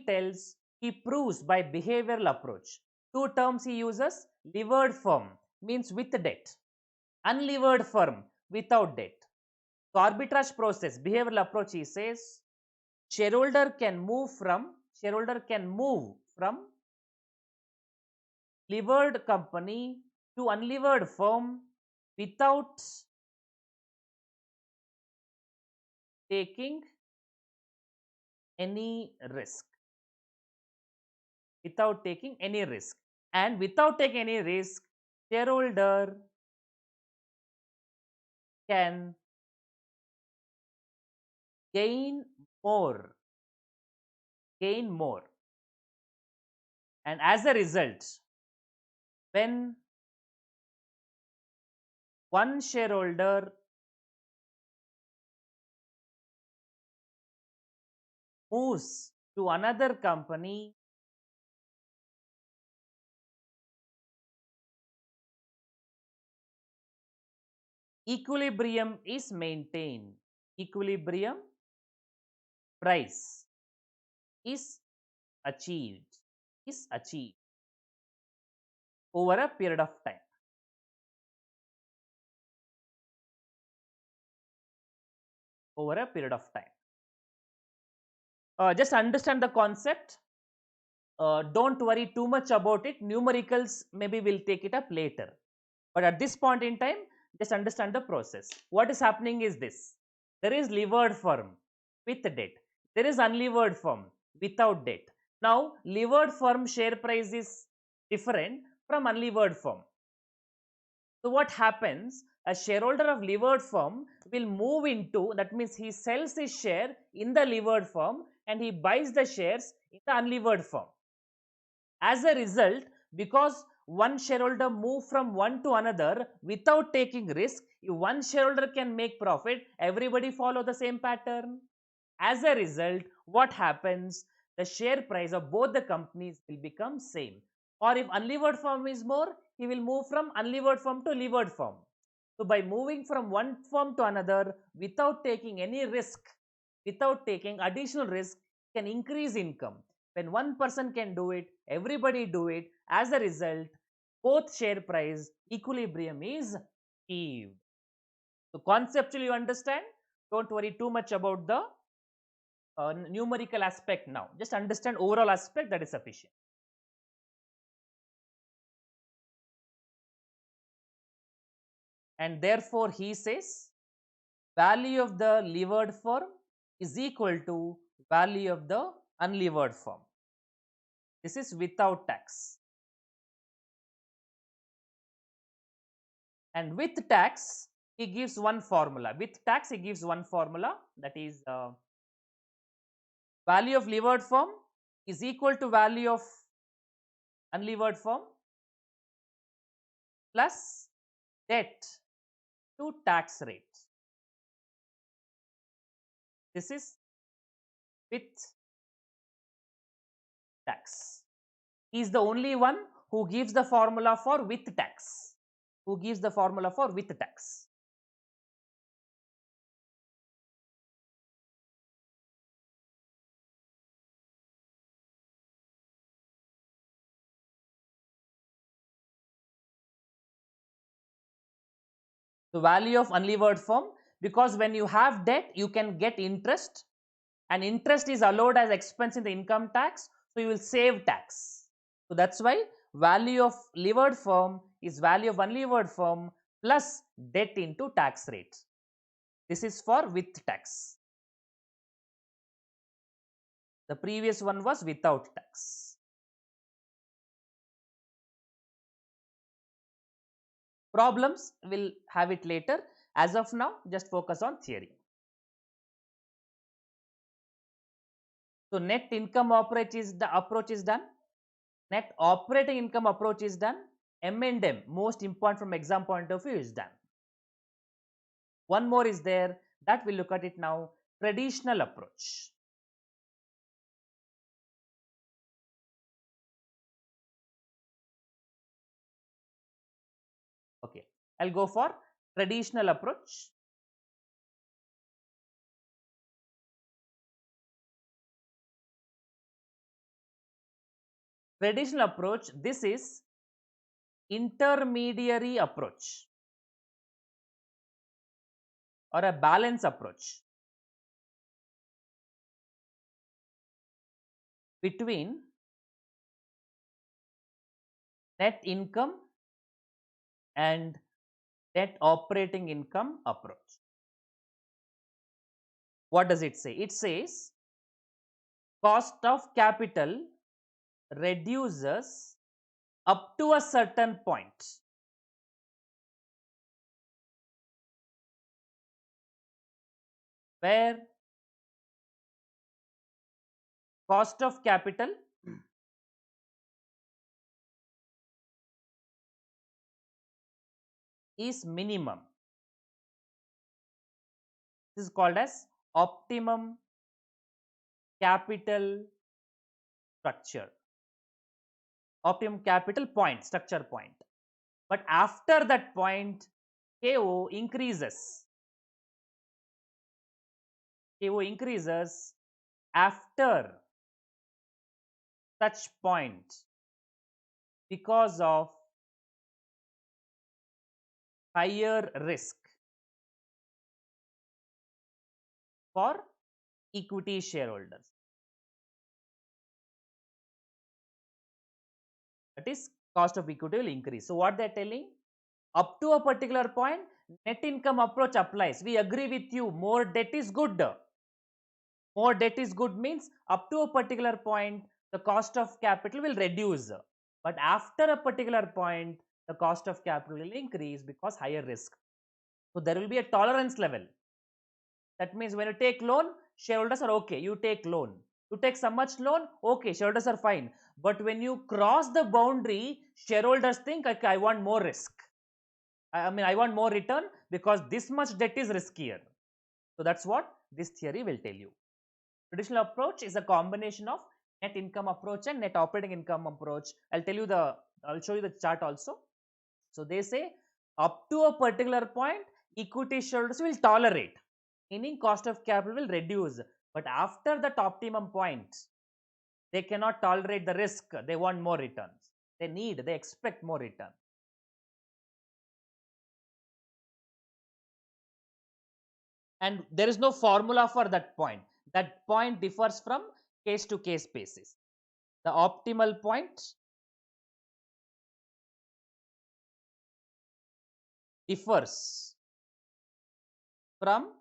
proves by behavioral approach. Two terms he uses, levered firm means with debt, unlevered firm without debt. So arbitrage process, behavioral approach, he says, shareholder can move from levered company to unlevered firm without taking any risk. Without taking any risk. and without taking any risk, shareholder can gain more, gain more. And as a result, when one shareholder moves to another company, equilibrium is maintained. Equilibrium price is achieved, is achieved over a period of time. Over a period of time. Just understand the concept. Don't worry too much about it. Numericals, maybe we'll take it up later. But at this point in time, just understand the process. What is happening is this. There is levered firm with debt. There is unlevered firm without debt. Now, levered firm share price is different from unlevered firm. So what happens? A shareholder of levered firm will move into, that means he sells his share in the levered firm and he buys the shares in the unlevered firm. As a result, because one shareholder move from one to another without taking risk, if one shareholder can make profit, everybody follow the same pattern. As a result, what happens? The share price of both the companies will become same. Or if unlevered firm is more, he will move from unlevered firm to levered firm. So by moving from one firm to another without taking any risk, without taking additional risk, can increase income. When one person can do it, everybody do it. As a result, both share price equilibrium is achieved. So conceptually you understand. Don't worry too much about the numerical aspect now. Just understand overall aspect, that is sufficient. And therefore he says value of the levered firm is equal to value of the unlevered firm. This is without tax. And with tax, he gives one formula. With tax, he gives one formula, that is value of levered firm is equal to value of unlevered firm plus debt to tax rate. This is with tax. He is the only one who gives the formula for with tax. Who gives the formula for with tax. So value of unlevered firm, because when you have debt, you can get interest, and interest is allowed as expense in the income tax, so you will save tax. So that's why value of levered firm is value of unlevered firm plus debt into tax rate. This is for with tax. The previous one was without tax. Problems will have it later. As of now, just focus on theory. So net income approach is done. Net operating income approach is done. M&M, most important from exam point of view, is done. One more is there, that we'll look at it now. Traditional approach. Okay, I'll go for traditional approach. Traditional approach, this is intermediary approach or a balance approach between net income and net operating income approach. What does it say? It says cost of capital reduces up to a certain point where cost of capital is minimum. This is called as optimum capital structure, optimum capital point, structure point. But after that point, KO increases. KO increases after such point because of higher risk for equity shareholders. That is, cost of equity will increase. So what they are telling, up to a particular point, net income approach applies. We agree with you, more debt is good. More debt is good means up to a particular point, the cost of capital will reduce. But after a particular point, the cost of capital will increase because higher risk. So there will be a tolerance level. That means when you take loan, shareholders are okay. You take loan. You take so much loan, okay, shareholders are fine. But when you cross the boundary, shareholders think, okay, I want more risk. I mean, I want more return because this much debt is riskier. So that's what this theory will tell you. Traditional approach is a combination of net income approach and net operating income approach. I'll show you the chart also. So they say up to a particular point, equity shareholders will tolerate, meaning cost of capital will reduce. But after that optimum point, they cannot tolerate the risk. They want more returns. They expect more return. And there is no formula for that point. That point differs from case to case basis. The optimal point differs from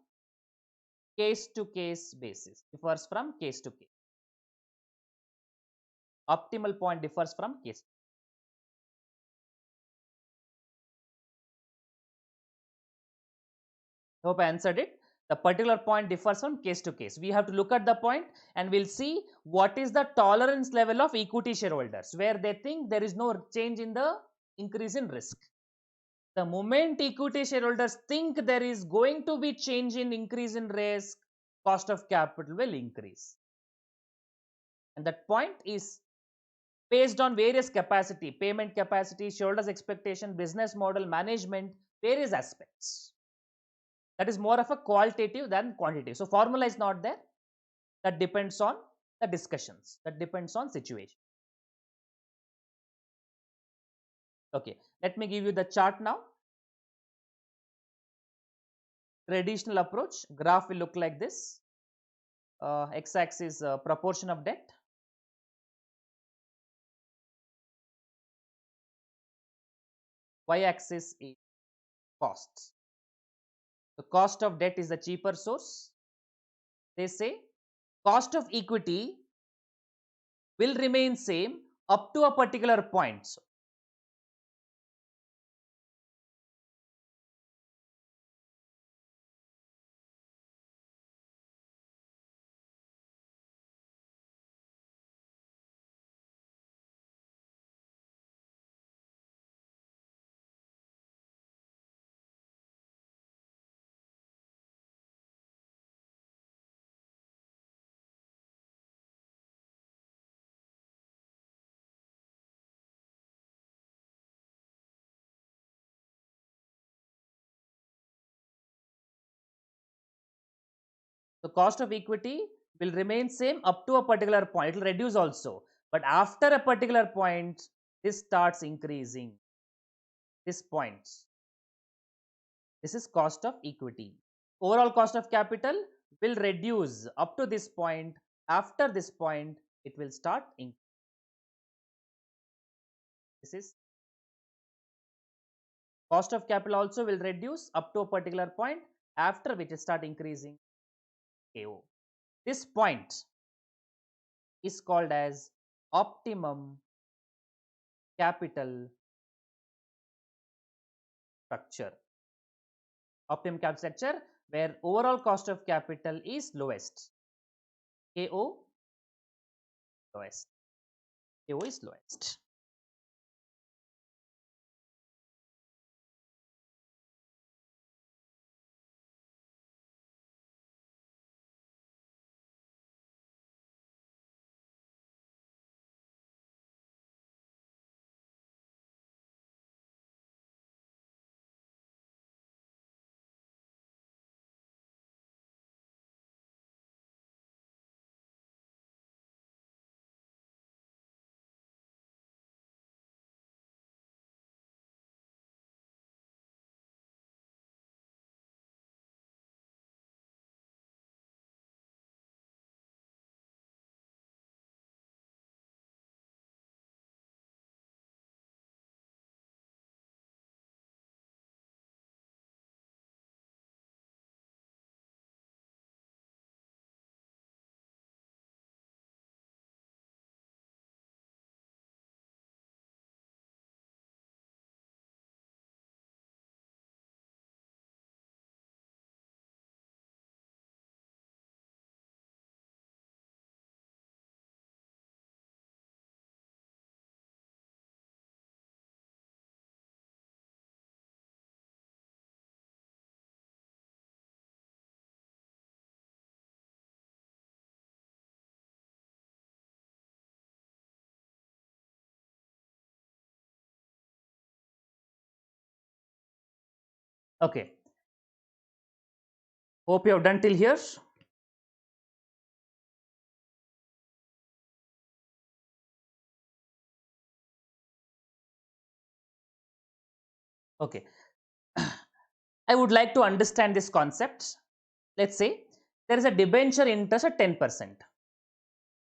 case to case basis, differs from case to case. Optimal point differs from case. Hope I answered it. The particular point differs from case to case. We have to look at the point and we'll see what is the tolerance level of equity shareholders, where they think there is no change in the increase in risk. The moment equity shareholders think there is going to be change in increase in risk, cost of capital will increase. And that point is based on various capacity, payment capacity, shareholders expectation, business model, management, various aspects. That is more of a qualitative than quantitative. So formula is not there. That depends on the discussions. That depends on situation. Okay, let me give you the chart now. Traditional approach graph will look like this. X-axis proportion of debt. Y-axis is costs. The cost of debt is the cheaper source. They say cost of equity will remain same up to a particular point. So the cost of equity will remain same up to a particular point. It will reduce also. But after a particular point, this starts increasing. This points. This is cost of equity. Overall cost of capital will reduce up to this point. After this point, it will start increasing. This is cost of capital also will reduce up to a particular point, after which it start increasing KO. This point is called as optimum capital structure. Optimum capital structure where overall cost of capital is lowest. KO lowest. KO is lowest. Okay. Hope you have done till here. Okay. I would like to understand this concept. Let's say there is a debenture interest at 10%.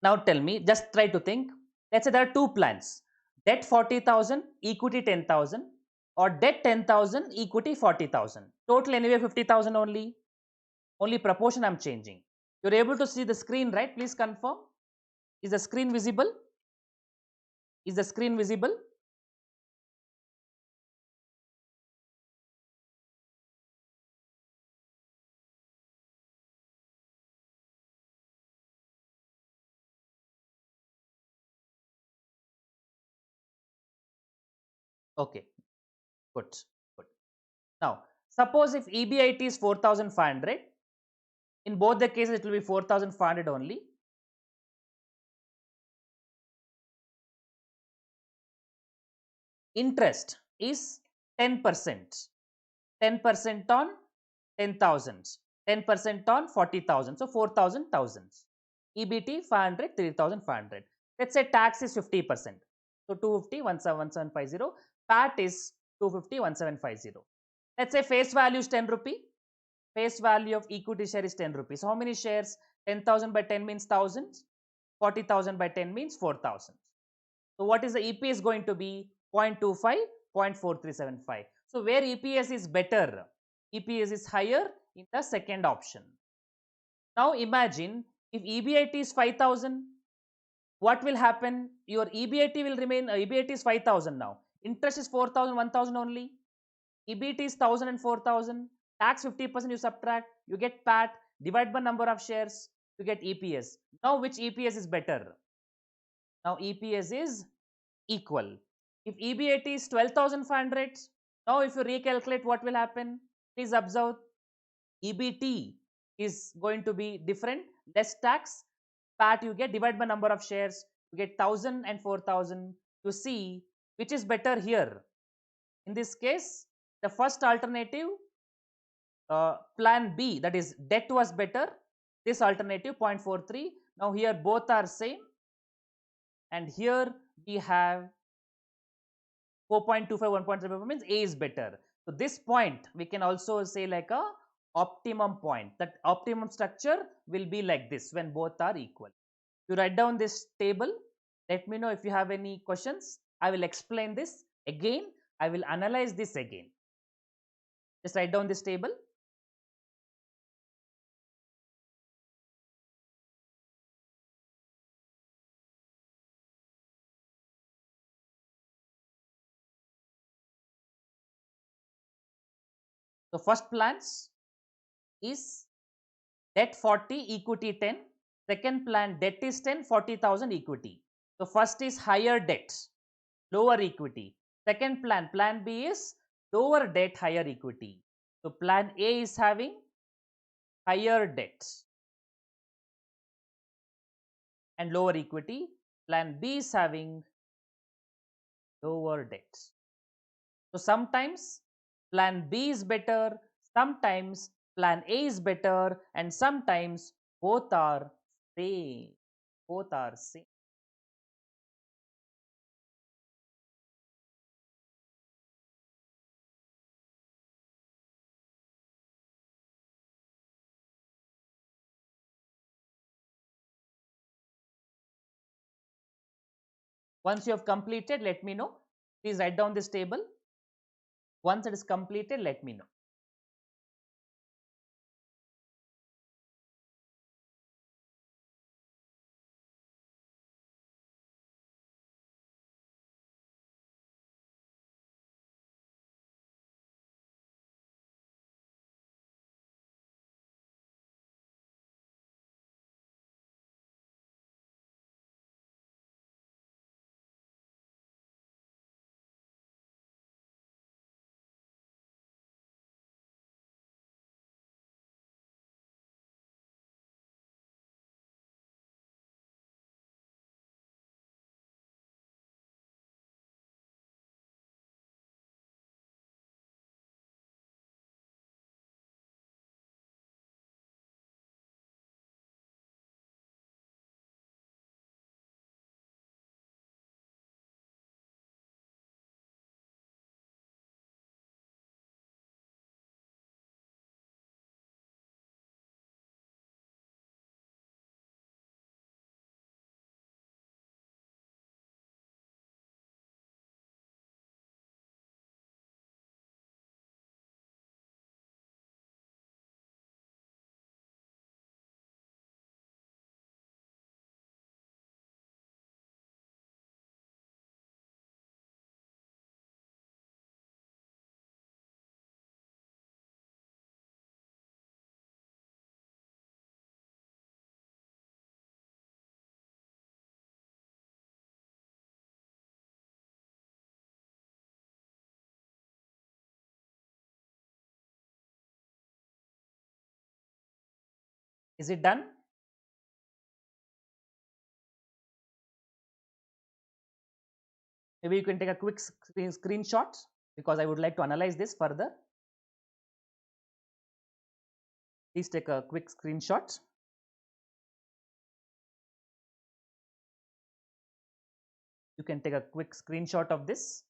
Now tell me, just try to think. Let's say there are two plans. Debt 40,000, equity 10,000, or debt 10,000, equity 40,000. Total anyway 50,000 only. Only proportion I'm changing. You're able to see the screen, right? Please confirm. Is the screen visible? Is the screen visible? Okay, good, good. Now, suppose if EBIT is 4,500, in both the cases it will be 4,500 only. Interest is 10%. 10% on 10,000, 10% on 40,000, so 4,000 thousands. EBT 500, 3,500. Let's say tax is 50%. So 250, 1750. PAT is 250, 1750. Let's say face value is 10 rupee. Face value of equity share is 10 rupees. So how many shares? 10,000 by 10 means thousands. 40,000 by 10 means 4,000. So what is the EPS going to be? 0.25, 0.4375. So where EPS is better? EPS is higher in the second option. Now imagine if EBIT is 5,000, what will happen? Your EBIT will remain, EBIT is 5,000 now. Interest is 4,000, 1,000 only. EBIT is 1,000 and 4,000. Tax 50% you subtract, you get PAT, divide by number of shares, you get EPS. Now which EPS is better? Now EPS is equal. If EBIT is 12,500, now if you recalculate what will happen, please observe EBT is going to be different, less tax, PAT you get divide by number of shares, you get 1,000 and 4,000. To see which is better here. In this case, the first alternative, plan B, that is debt was better. This alternative 0.43. Now here both are same, and here we have 4.25, 1.35 means A is better. So this point we can also say like a optimum point. That optimum structure will be like this when both are equal. You write down this table. Let me know if you have any questions. I will explain this again. I will analyze this again. Just write down this table. So first plans is debt 40, equity 10. Second plan, debt is 10, 40,000 equity. So first is higher debt, lower equity. Second plan, plan B is lower debt, higher equity. So plan A is having higher debt and lower equity. Plan B is having lower debt. So sometimes plan B is better, sometimes plan A is better, and sometimes both are same. Both are same. Once you have completed, let me know. Please write down this table. Once it is completed, let me know. Is it done? Maybe you can take a quick screenshot because I would like to analyze this further. Please take a quick screenshot. You can take a quick screenshot of this.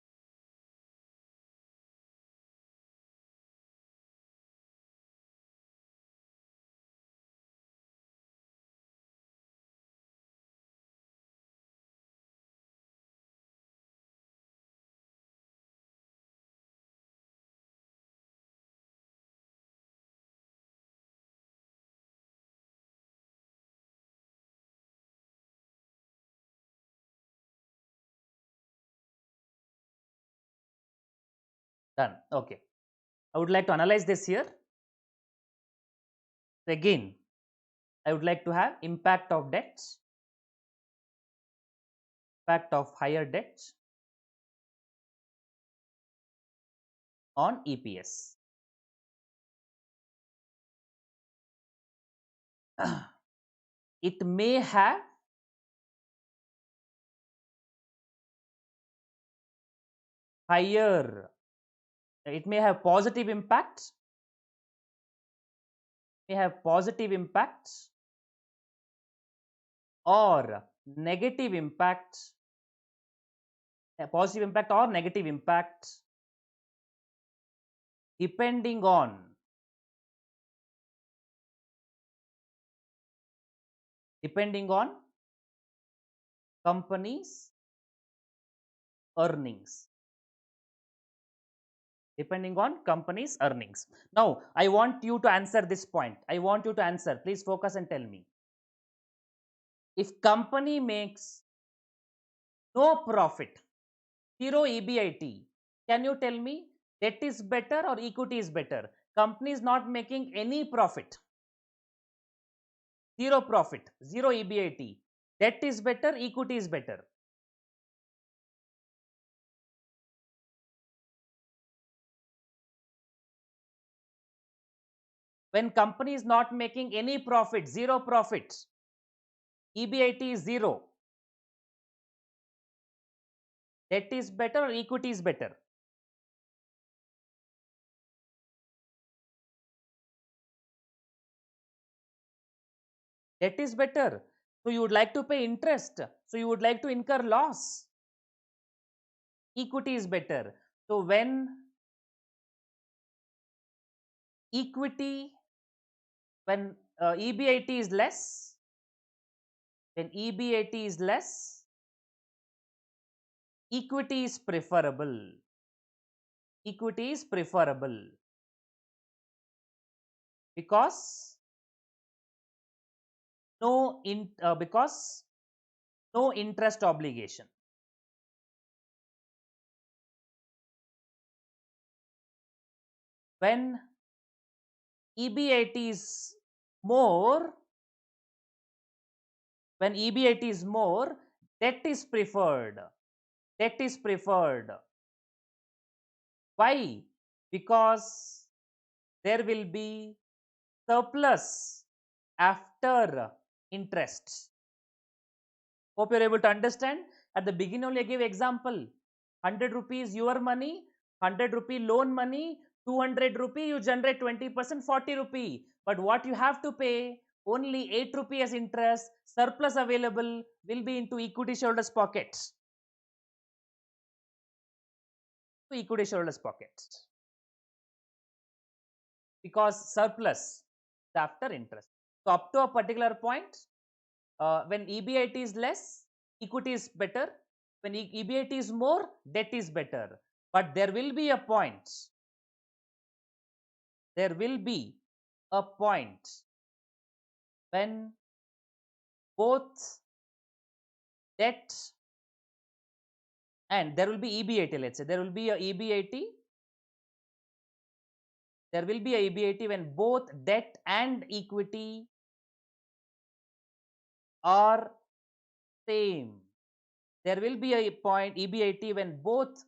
Done. Okay. I would like to analyze this here. So again, I would like to have impact of debts, impact of higher debts on EPS. It may have higher, it may have positive impact, or negative impact, a positive impact or negative impact depending on company's earnings. Depending on company's earnings. Now, I want you to answer this point. I want you to answer. Please focus and tell me. If company makes no profit, zero EBIT, can you tell me debt is better or equity is better? company is not making any profit, zero profit, zero EBIT, debt is better, equity is better? When company is not making any profit, zero profit, EBIT is zero, debt is better or equity is better? Debt is better. So you would like to pay interest. So you would like to incur loss. Equity is better. So equity, when EBIT is less, when EBIT is less, equity is preferable. Equity is preferable because because no interest obligation. When EBIT is more, when EBIT is more, debt is preferred. Debt is preferred. Why? Because there will be surplus after interest. Hope you're able to understand. At the beginning only I gave example. 100 rupees your money, 100 rupee loan money, 200 rupee you generate 20%, 40 rupee. But what you have to pay, only 8 rupee as interest, surplus available will be into equity shareholders pockets. To equity shareholders pockets. Because surplus after interest. So up to a particular point, when EBIT is less, equity is better. When EBIT is more, debt is better. But there will be a point. There will be a point when both debt and there will be EBIT. Let's say there will be a EBIT. There will be a EBIT when both debt and equity are same. There will be a point EBIT when both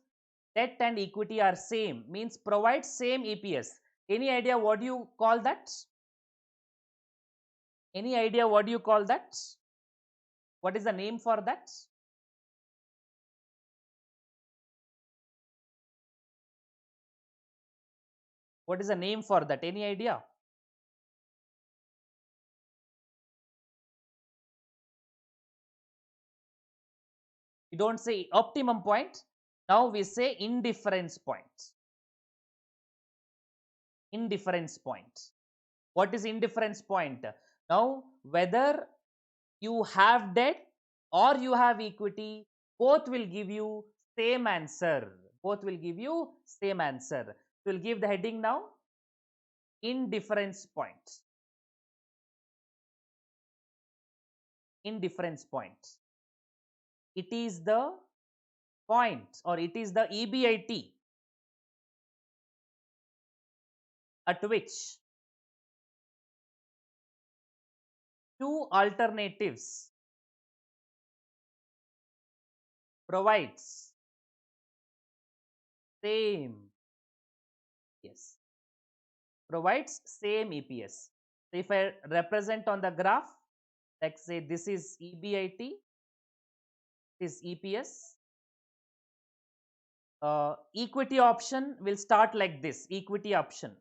debt and equity are same, means provide same EPS. Any idea what do you call that? Any idea what do you call that? What is the name for that? What is the name for that? Any idea? We don't say optimum point. Now we say indifference point. Indifference point. What is indifference point? Now, whether you have debt or you have equity, both will give you same answer. Both will give you same answer. We'll give the heading now. Indifference point. Indifference point. It is the point or it is the EBIT at which two alternatives provides same, yes, provides same EPS. So if I represent on the graph, like say this is EBIT, this is EPS. Equity option will start like this, equity option.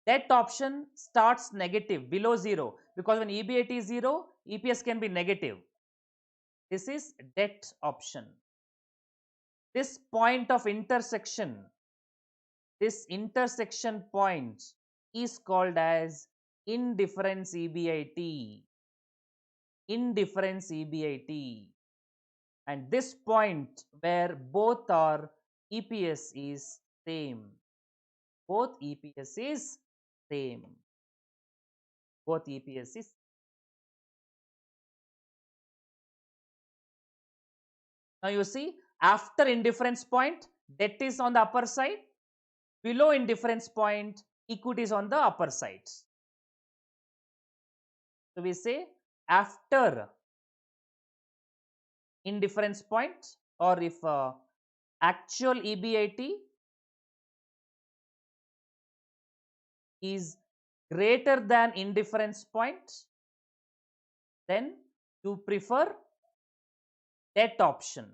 Debt option starts negative, below 0, because when EBIT is 0, EPS can be negative. This is debt option. This point of intersection, this intersection point is called as indifference EBIT. Indifference EBIT. And this point where both are EPS is same. Both EPS is same. Both EPS is. Now you see, after indifference point, debt is on the upper side, Below indifference point, equity is on the upper side. So we say after indifference point, or if actual EBIT is greater than indifference point, then you prefer debt option.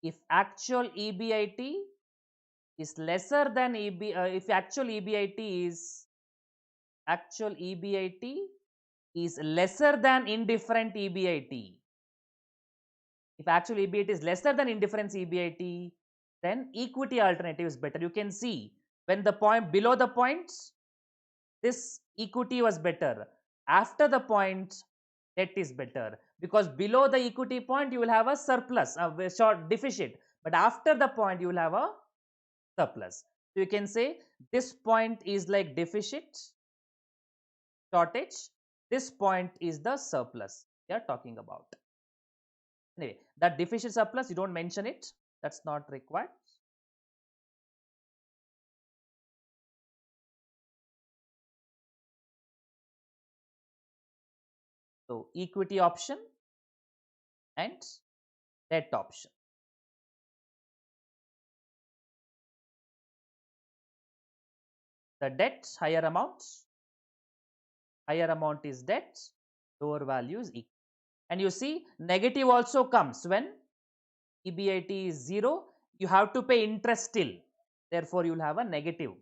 If actual EBIT is lesser than if actual EBIT is lesser than indifferent EBIT. If actual EBIT is lesser than indifference EBIT, then equity alternative is better. You can see when the point below the points, this equity was better. After the point, debt is better, because below the equity point you will have a surplus, a short deficit, but after the point you will have a surplus. So you can say this point is like deficit, shortage. This point is the surplus we are talking about. Anyway, that deficit surplus, you don't mention it. That's not required. So equity option and debt option. The debt, higher amount is debt, lower value is equity. And you see, negative also comes when EBIT is 0. You have to pay interest still. Therefore, you will have a negative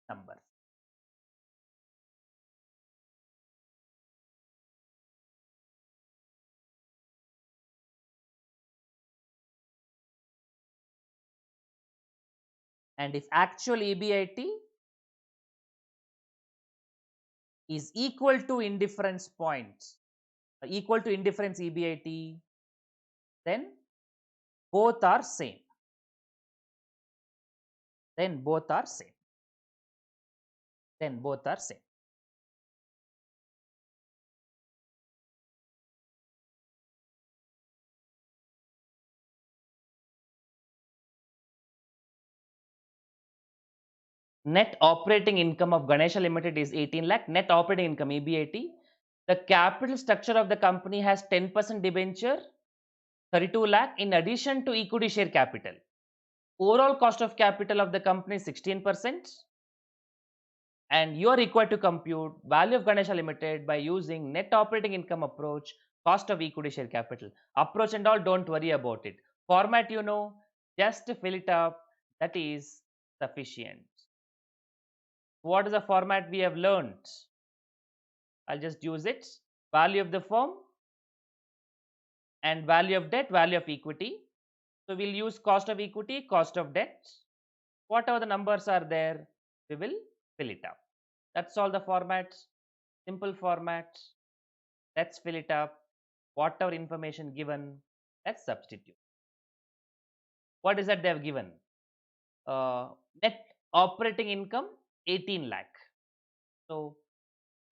number. And if actual EBIT is equal to indifference point, equal to indifference EBIT, then both are same. Then both are same. Then both are same. Net operating income of Ganesha Limited is 18 lakh. Net operating income EBIT. The capital structure of the company has 10% debenture, 32 lakh in addition to equity share capital. Overall cost of capital of the company is 16%. And you are required to compute value of Ganesha Limited by using net operating income approach, cost of equity share capital. Approach and all, don't worry about it. Format you know, just fill it up, that is sufficient. What is the format we have learned? I'll just use it. Value of the firm and value of debt, value of equity. So we'll use cost of equity, cost of debt. Whatever the numbers are there, we will fill it up. That's all the formats. Simple format. Let's fill it up. Whatever information given, let's substitute. What is that they have given? Net operating income 18 lakh. So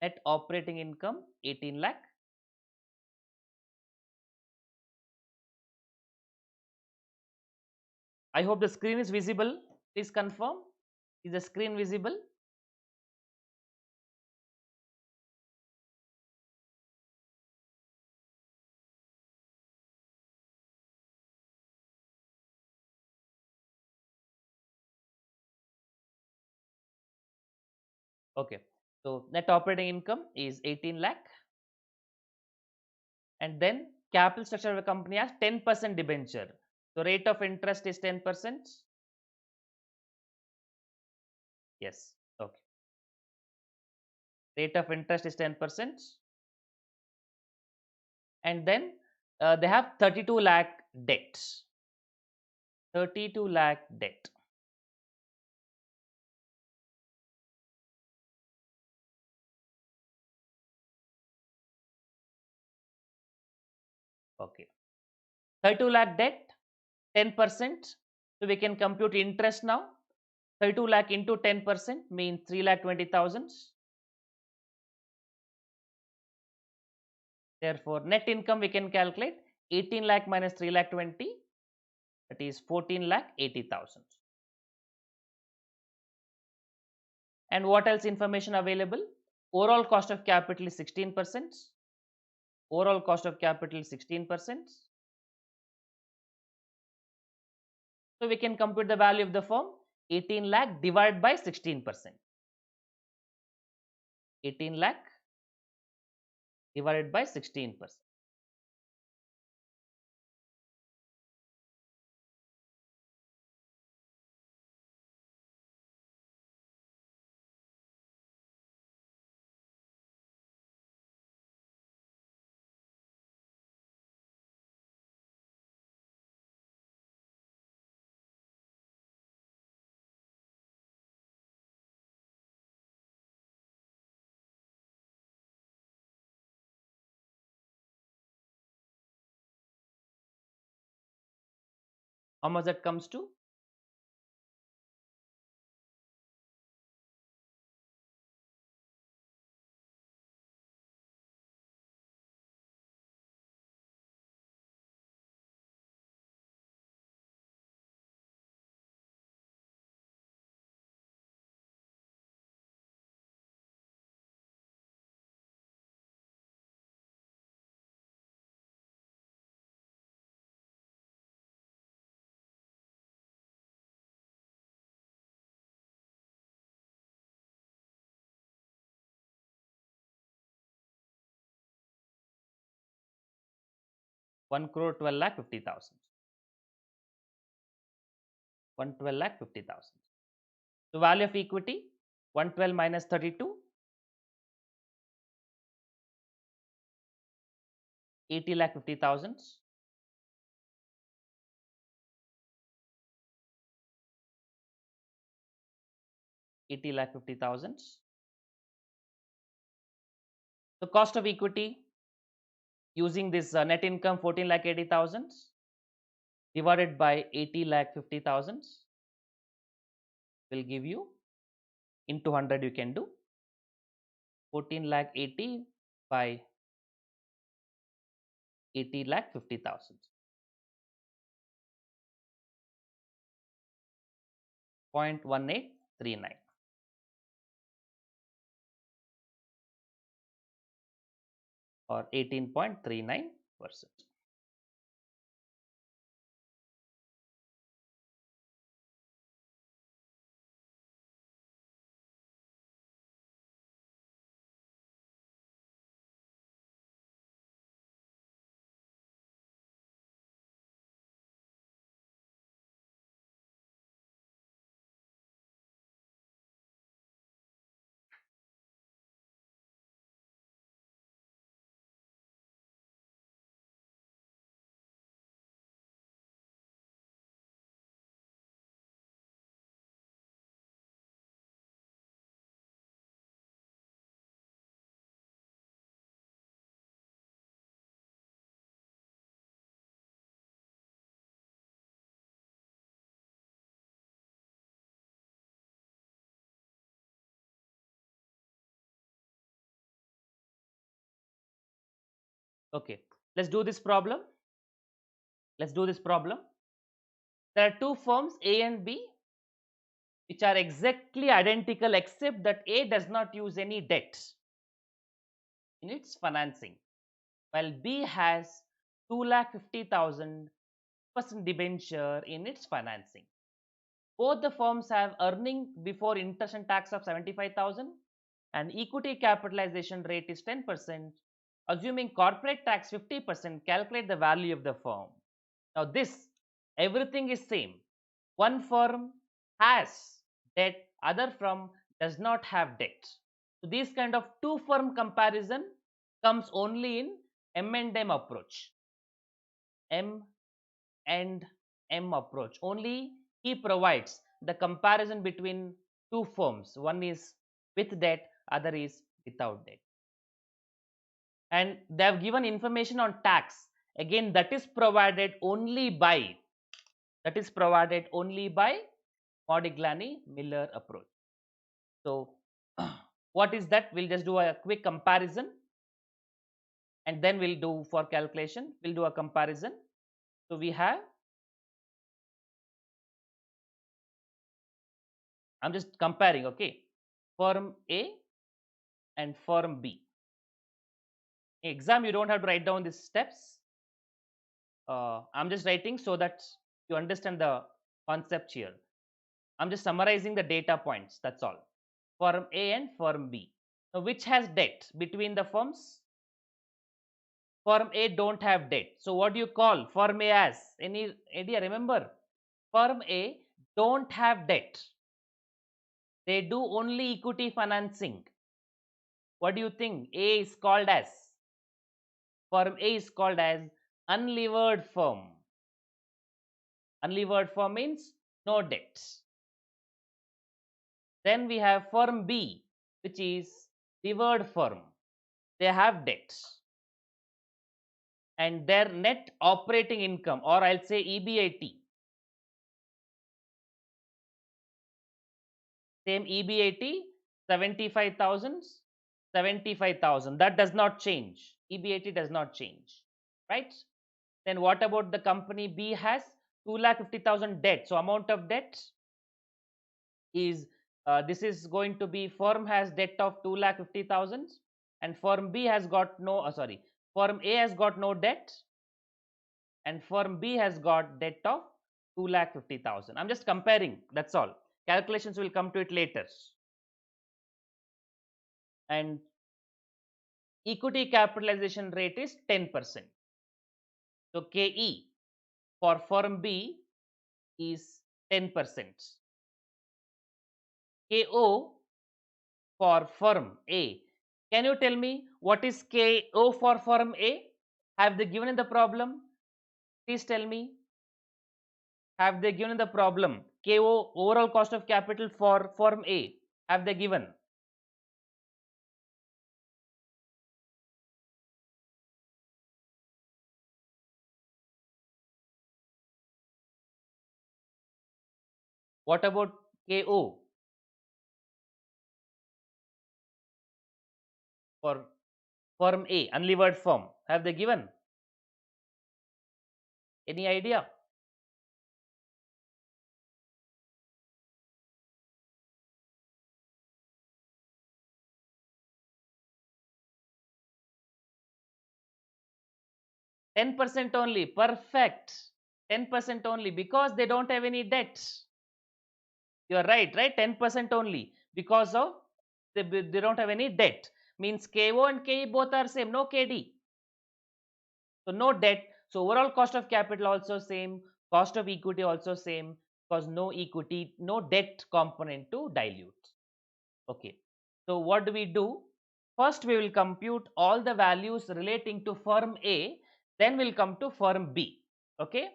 net operating income 18 lakh. I hope the screen is visible. Please confirm. Is the screen visible? Okay. So net operating income is 18 lakh. And then capital structure of a company has 10% debenture. So rate of interest is 10%. Yes. Okay. Rate of interest is 10%. And then they have 32 lakh debt. 32 lakh debt. Okay. 32 lakh debt, 10%. So we can compute interest now. 32 lakh into 10% means 3,20,000. Therefore, net income we can calculate 18 lakh minus 3,20,000, that is 14,80,000. And what else information available? Overall cost of capital is 16%. Overall cost of capital is 16%. So we can compute the value of the firm, 18 lakh divided by 16%. 18 lakh divided by 16%. How much that comes to? One crore 12 lakh 50,000. 112 lakh 50,000. So value of equity 112 minus 32, 80 lakh 50,000. 80 lakh 50,000. The cost of equity using this net income 14 lakh 80,000 divided by 80 lakh 50,000 will give you, into 100 you can do, 14 lakh 80 by 80 lakh 50,000. 0.1839 or 18.39%. Okay, let's do this problem. Let's do this problem. There are two firms A and B which are exactly identical except that A does not use any debt in its financing, while B has 2,50,000 percent debenture in its financing. Both the firms have earning before interest and tax of 75,000 and equity capitalization rate is 10%. Assuming corporate tax 50%, calculate the value of the firm. Now this, everything is same. One firm has debt, other firm does not have debt. So this kind of two firm comparison comes only in M&M approach. M and M approach. Only he provides the comparison between two firms. One is with debt, other is without debt. And they have given information on tax. Again, that is provided only by Modigliani Miller approach. So what is that? We'll just do a quick comparison and then we'll do for calculation. We'll do a comparison. So we have, I'm just comparing, okay. firm A and firm B. In exam, you don't have to write down these steps. I'm just writing so that you understand the concept here. I'm just summarizing the data points. That's all. Firm A and firm B. Now, which has debt between the firms? Firm A don't have debt. So what do you call firm A as? Any idea? Remember, firm A don't have debt. They do only equity financing. What do you think A is called as? Firm A is called as unlevered firm. Unlevered firm means no debt. Then we have firm B, which is levered firm. They have debts. And their net operating income, or I'll say EBIT, same EBIT, 75,000, 75,000. That does not change. EBIT does not change, right? Then what about the company B has 2,50,000 debt? So amount of debt is this is going to be firm has debt of 2,50,000 and firm B has got no sorry, firm A has got no debt and firm B has got debt of 2,50,000. I'm just comparing, that's all. Calculations will come to it later. And equity capitalization rate is 10%. So KE for firm B is 10%. KO for firm A. Can you tell me what is KO for firm A? Have they given in the problem? Please tell me. Have they given in the problem? KO, overall cost of capital for firm A. Have they given? What about KO for firm A, unlevered firm? Have they given? Any idea? %10 only. Perfect. 10% only because they don't have any debt. You're right, right? 10% only because of they don't have any debt. Means KO and KE both are same, no KD. So no debt. So overall cost of capital also same, cost of equity also same because no equity, no debt component to dilute. Okay. So what do we do? First we will compute all the values relating to firm A, then we'll come to firm B. Okay.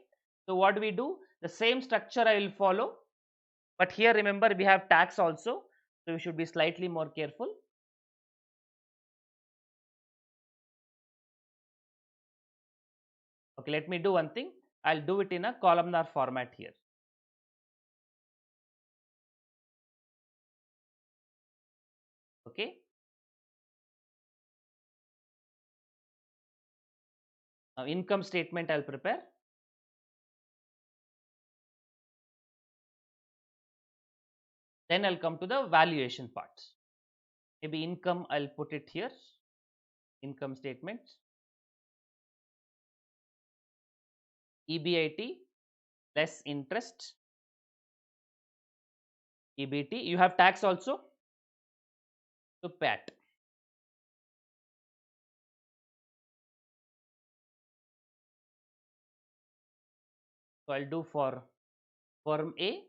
So what do we do? The same structure I will follow. But here remember we have tax also. So we should be slightly more careful. Okay, let me do one thing. I'll do it in a columnar format here. Okay. Now income statement I'll prepare. Then I'll come to the valuation part. Maybe income I'll put it here. Income statement. EBIT less interest. EBT. You have tax also. So PAT. So I'll do for firm A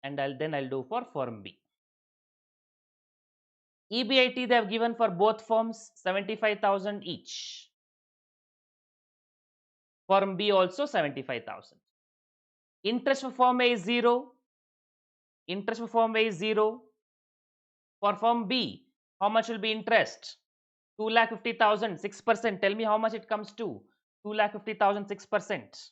and I'll do for firm B. EBIT they have given for both firms 75,000 each. Firm B also 75,000. Interest for firm A is 0. Interest for firm A is 0. For firm B, how much will be interest? 2,50,000, 6%. Tell me how much it comes to. 2,50,000, 6%.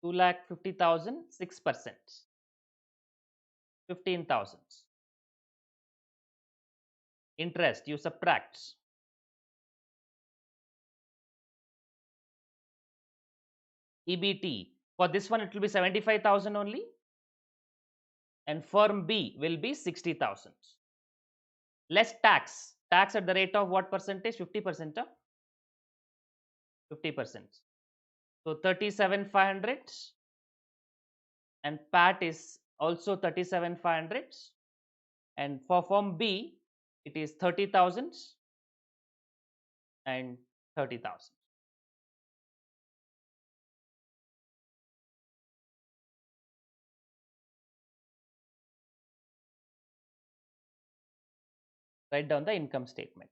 2,50,000, 6%. 15,000. interest, you subtract. EBT, for this one it will be 75,000 only, and firm B will be 60,000. Less tax. Tax at the rate of what percentage? 50%. 50%. So 37,500, and PAT is also 37,500, and for firm B it is 30,000 and 30,000. Write down the income statement.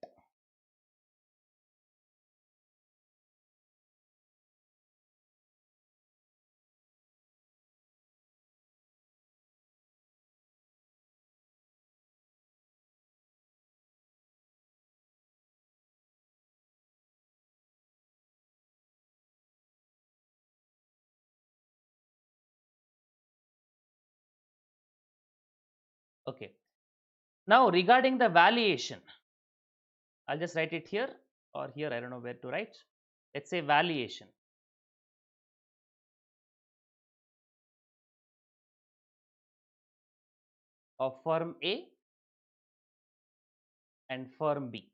Okay. Now regarding the valuation, I'll just write it here or here, I don't know where to write. Let's say valuation of firm A and firm B.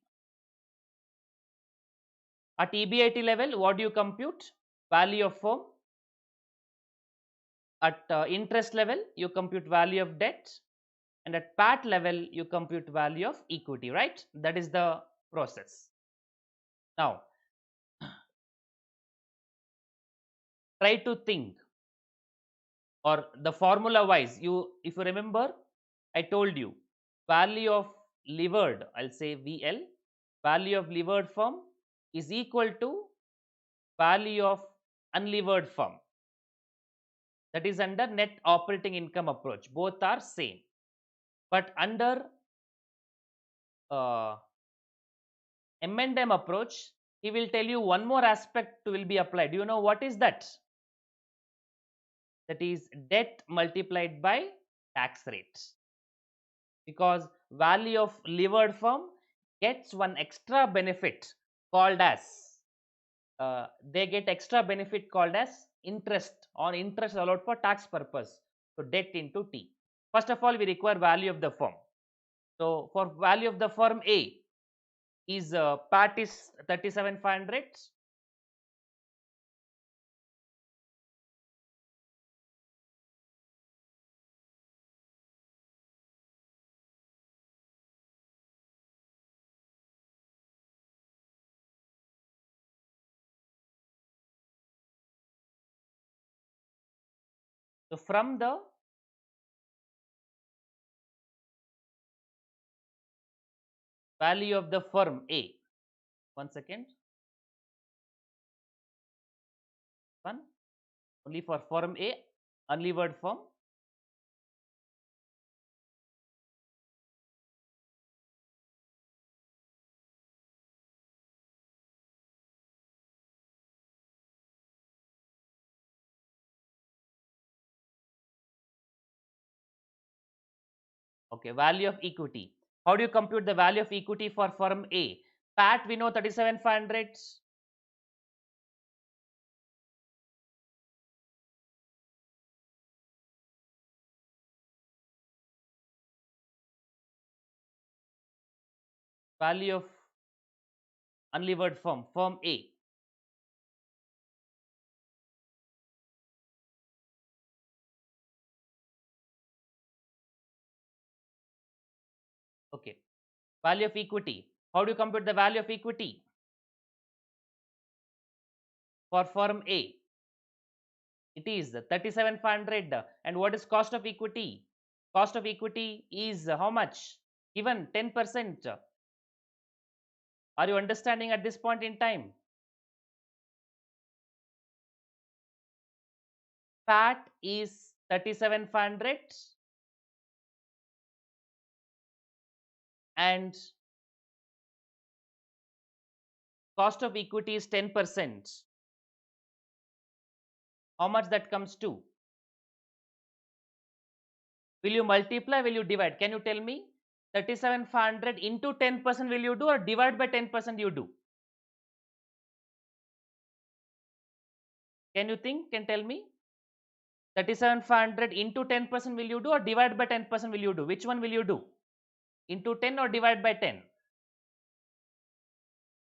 At EBIT level, what do you compute? Value of firm. At interest level, you compute value of debt, and at PAT level, you compute value of equity, right? That is the process. Now, try to think, or the formula wise, if you remember, I told you value of levered, I'll say VL, value of levered firm is equal to value of unlevered firm. That is under net operating income approach. Both are same. But under M&M approach, he will tell you one more aspect will be applied. Do you know what is that? That is debt multiplied by tax rate. Because value of levered firm gets one extra benefit called as they get extra benefit called as interest on interest allowed for tax purpose. So debt into T. First of all, we require value of the firm. So for value of the firm A is PAT is 37,500. So from the value of the firm A, 1 second, one only for firm A, unlevered firm. Okay, value of equity. How do you compute the value of equity for firm A? PAT we know 37,500. Value of unlevered firm, firm A. Okay, value of equity. How do you compute the value of equity for firm A? It is 37,500. And what is cost of equity? Cost of equity is how much? Given 10%. Are you understanding at this point in time? PAT is 37,500 and cost of equity is 10%. How much that comes to? Will you multiply? Will you divide? Can you tell me? 37,500 into 10% will you do, or divide by 10% you do? Can you think? Can tell me? 37,500 into 10% will you do, or divide by 10% will you do? Which one will you do? Into 10 or divide by 10?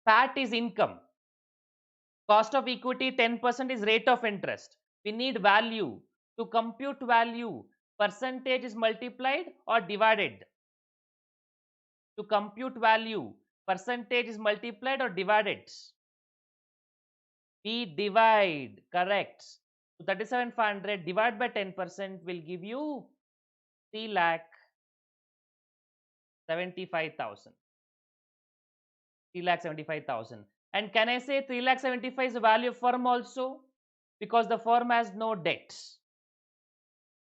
PAT is income. Cost of equity 10% is rate of interest. We need value. To compute value, percentage is multiplied or divided? To compute value, percentage is multiplied or divided? We divide, correct. So 37,500 divided by 10% will give you 3,75,000. 3,75,000. And can I say 3,75,000 is the value of firm also? Because the firm has no debt.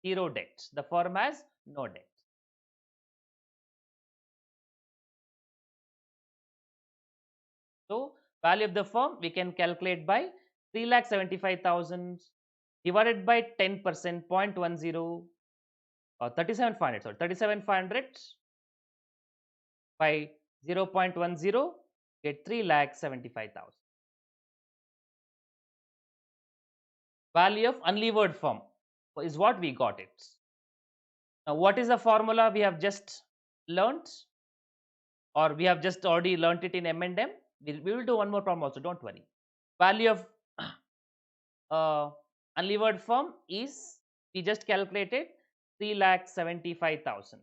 Zero debt. The firm has no debt. So value of the firm we can calculate by 3,75,000 divided by 10%, 0.10, or 37,500. Sorry, 37,500 by 0.10, get 3,75,000. Value of unlevered firm is what we got it. Now, what is the formula we have just learnt, or we have just already learnt it in M&M? We will do one more problem also, don't worry. Value of unlevered firm is, we just calculated, 3,75,000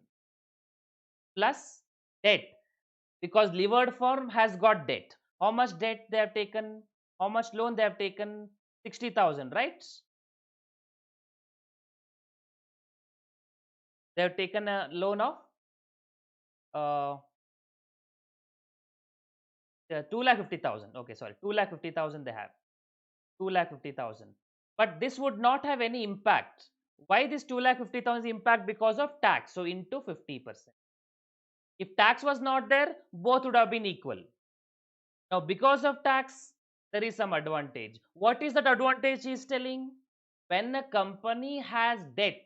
plus debt, because levered firm has got debt. How much debt they have taken? How much loan they have taken? 60,000, right? They have taken a loan of uh, 2,50,000. Okay, sorry, 2,50,000 they have. 2,50,000. But this would not have any impact. Why this 2,50,000 impact? Because of tax. So into 50%. If tax was not there, both would have been equal. Now, because of tax, there is some advantage. What is that advantage he is telling? When a company has debt,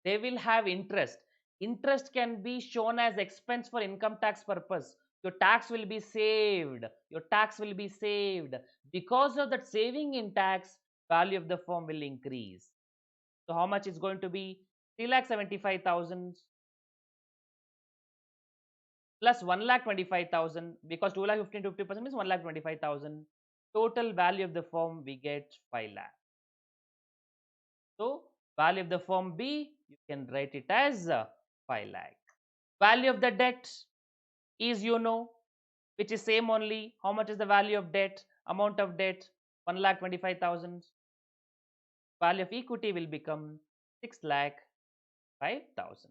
they will have interest. Interest can be shown as expense for income tax purpose. Your tax will be saved. Your tax will be saved. Because of that saving in tax, value of the firm will increase. So how much is going to be? 3,75,000 plus 1,25,000, because 2,15,000 50% means 1,25,000. Total value of the firm we get 5 lakh. So value of the firm B, you can write it as 5 lakh. Value of the debt is, which is same only. How much is the value of debt? Amount of debt 1,25,000. Value of equity will become 6,05,000.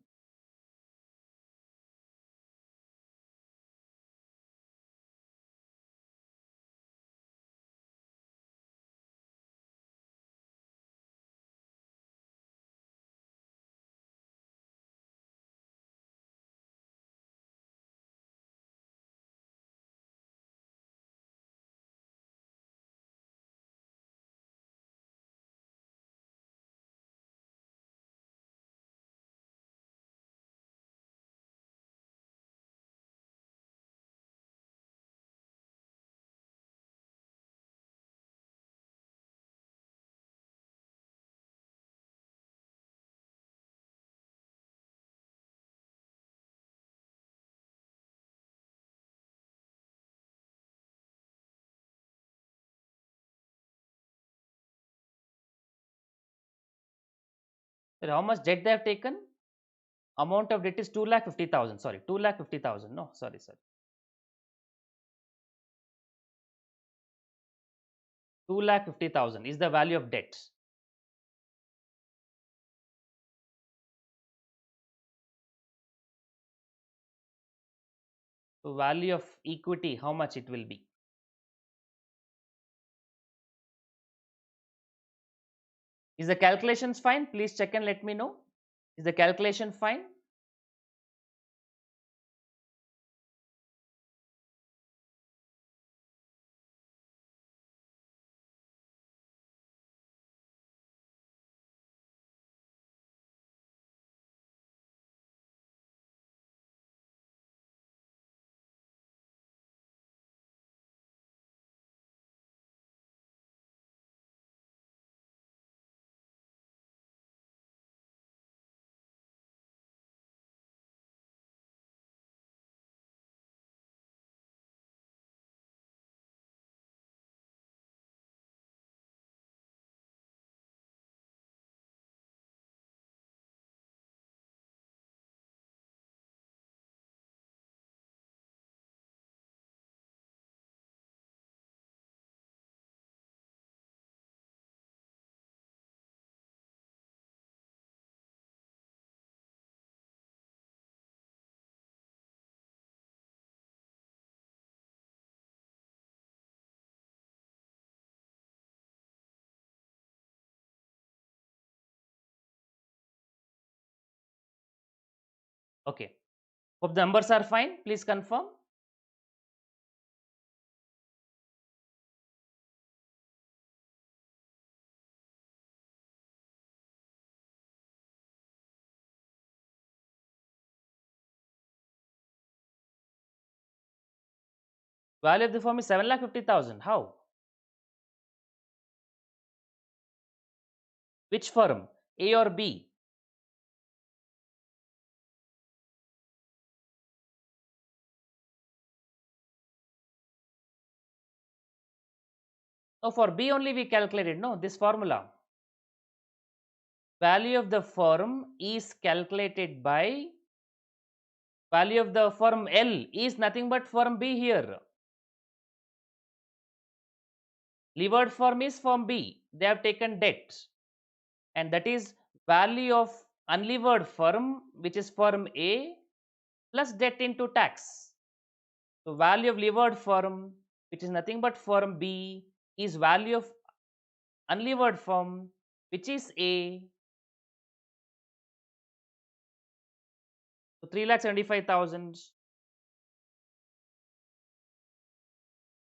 So how much debt they have taken? Amount of debt is 2,50,000. Sorry, 2,50,000. No, sorry. 2,50,000 is the value of debt. So value of equity, how much it will be? Is the calculations fine? Please check and let me know. Is the calculation fine? Okay. Hope the numbers are fine. Please confirm. Value of the firm is 7,50,000. How? Which firm? A or B? Oh, for B only we calculated. No, this formula. Value of the firm is calculated by value of the firm L is nothing but firm B here. Levered firm is firm B. They have taken debt, and that is value of unlevered firm, which is firm A, plus debt into tax. So value of levered firm, which is nothing but firm B, is value of unlevered firm, which is A. So 3,75,000.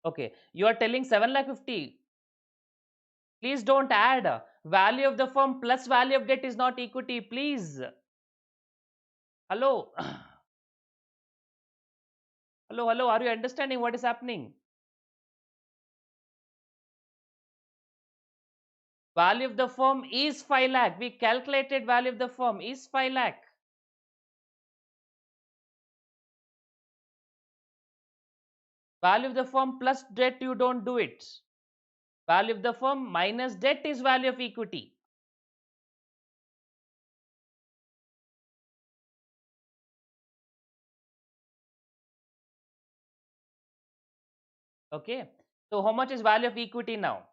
Okay, you are telling 7,50,000. Please don't add. Value of the firm plus value of debt is not equity. Please. Hello. Hello, hello. Are you understanding what is happening? Value of the firm is 5 lakh. We calculated value of the firm is 5 lakh. Value of the firm plus debt, you don't do it. Value of the firm minus debt is value of equity. Okay. So how much is value of equity now?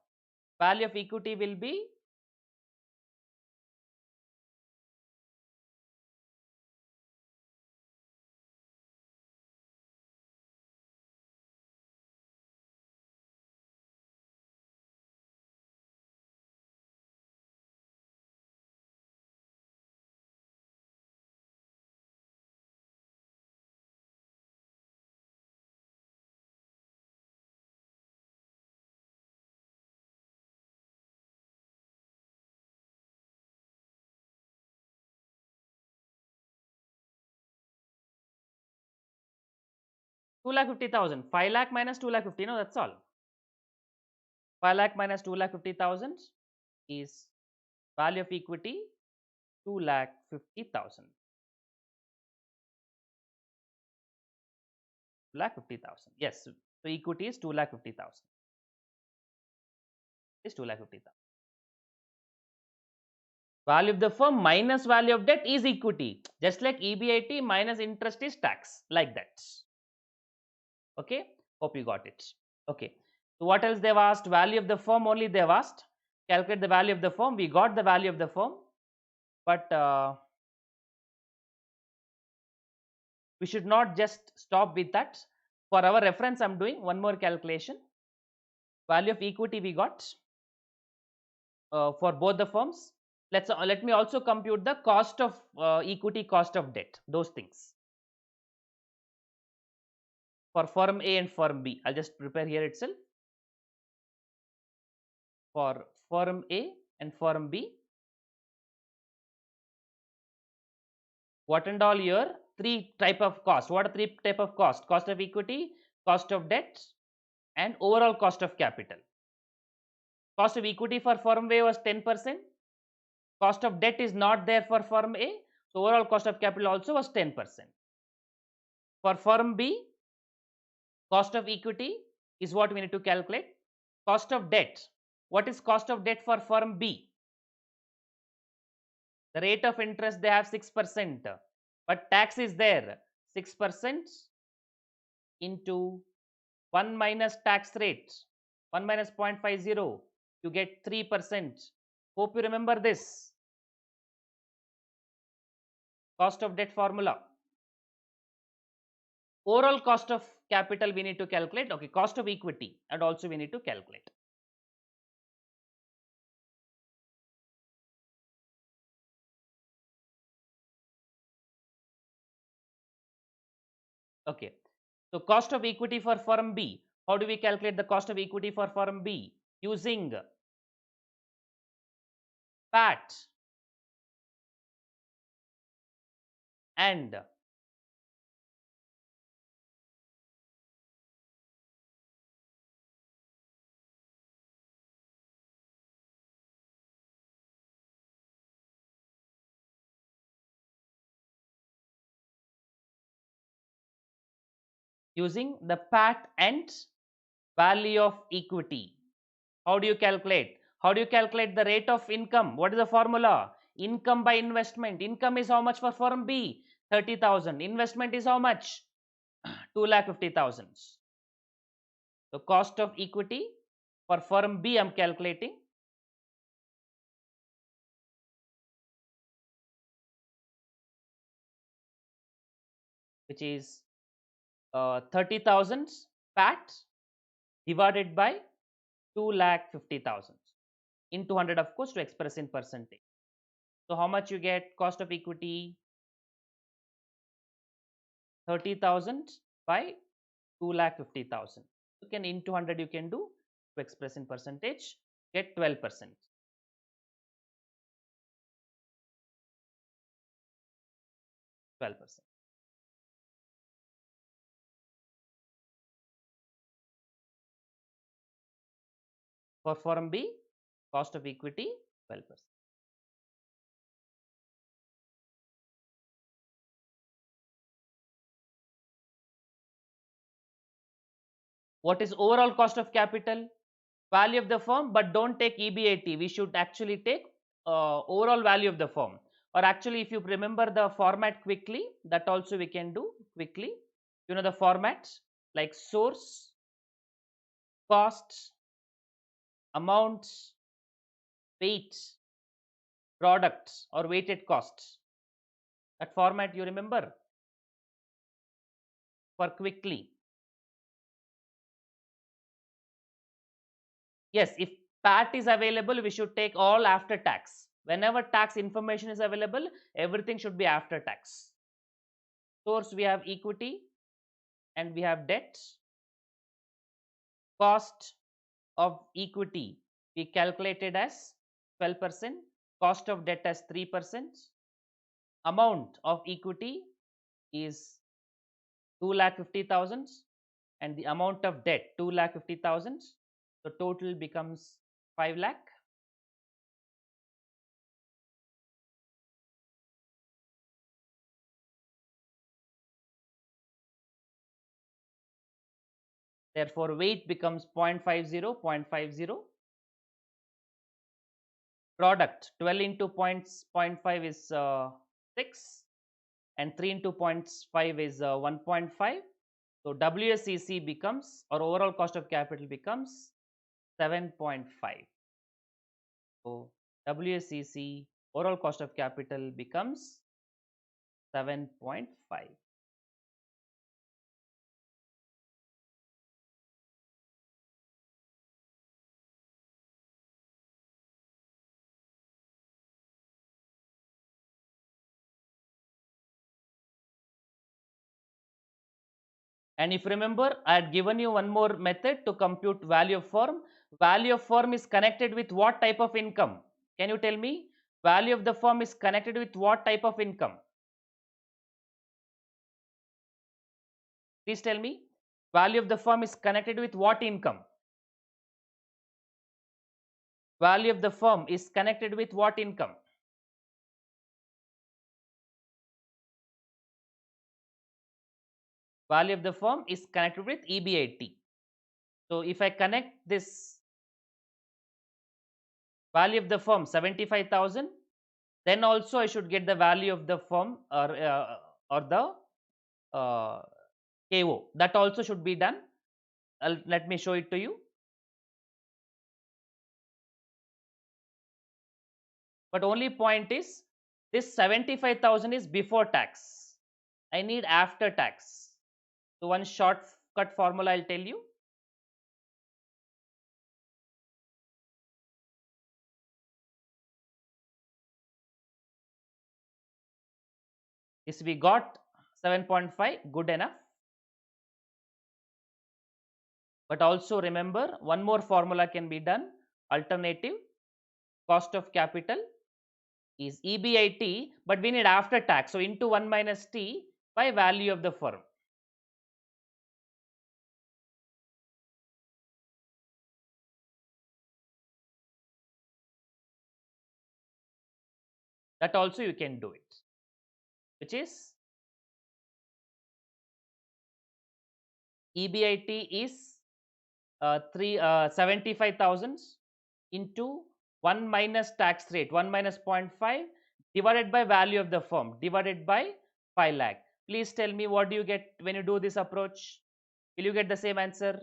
Value of equity will be 2,50,000. 5 lakh minus 2,50,000. No, that's all. 5 lakh minus 2,50,000 is value of equity 2,50,000. 2,50,000. Yes. So equity is 2,50,000. Is 2,50,000. Value of the firm minus value of debt is equity. Just like EBIT minus interest is tax. Like that. Okay. Hope you got it. Okay. So what else they've asked? Value of the firm only they've asked. Calculate the value of the firm. We got the value of the firm. But we should not just stop with that. For our reference, I'm doing one more calculation. Value of equity we got for both the firms. Let me also compute the cost of equity, cost of debt, those things for firm A and firm B. I'll just prepare here itself. For firm A and firm B, what and all here? Three type of cost. What are three type of cost? Cost of equity, cost of debt, and overall cost of capital. Cost of equity for firm A was 10%. Cost of debt is not there for firm A. So overall cost of capital also was 10%. For firm B, cost of equity is what we need to calculate. Cost of debt. What is cost of debt for firm B? The rate of interest they have 6%, but tax is there. 6% into 1 minus tax rate, 1 minus 0.50, you get 3%. Hope you remember this. Cost of debt formula. Overall cost of capital we need to calculate. Okay, cost of equity and also we need to calculate. Okay. So cost of equity for firm B. How do we calculate the cost of equity for firm B? Using PAT and using the PAT and value of equity. How do you calculate? How do you calculate the rate of income? What is the formula? Income by investment. Income is how much for firm B? 30,000. Investment is how much? 2,50,000. So cost of equity for firm B I am calculating, which is 30,000 PAT divided by 2,50,000 into 100, of course, to express in percentage. So how much you get cost of equity? 30,000 by 2,50,000. You can into 100 you can do to express in percentage, get 12%. 12%. For firm B, cost of equity 12%. What is overall cost of capital? Value of the firm, but don't take EBIT. We should actually take overall value of the firm. Or actually, if you remember the format quickly, that also we can do quickly. You know the format like source, cost, amount, weight, product, or weighted costs. That format you remember for quickly. Yes, if PAT is available, we should take all after tax. Whenever tax information is available, everything should be after tax. Source, we have equity and we have debt. Cost of equity we calculated as 12%. Cost of debt as 3%. Amount of equity is 2,50,000 and the amount of debt 2,50,000. So total becomes 5 lakh. Therefore, weight becomes 0.50, 0.50. Product 12 into 0.5 is 6 and 3 into 0.5 is 1.5. So WSEC becomes, or overall cost of capital becomes 7.5. So WSEC overall cost of capital becomes 7.5. And if you remember, I had given you one more method to compute value of firm. Value of firm is connected with what type of income? Can you tell me? Value of the firm is connected with what type of income? Please tell me. Value of the firm is connected with what income? Value of the firm is connected with what income? Value of the firm is connected with EBIT. So if I connect this value of the firm 75,000, then also I should get the value of the firm or the uh, KO. That also should be done. Let me show it to you. But only point is this 75,000 is before tax. I need after tax. So one shortcut formula I'll tell you. Is we got 7.5, good enough. But also remember, one more formula can be done. Alternative cost of capital is EBIT, but we need after tax. So into 1 minus T by value of the firm. That also you can do it, which is EBIT is 75,000 into 1 minus tax rate, 1 minus 0.5 divided by value of the firm divided by 5 lakh. Please tell me, what do you get when you do this approach? Will you get the same answer?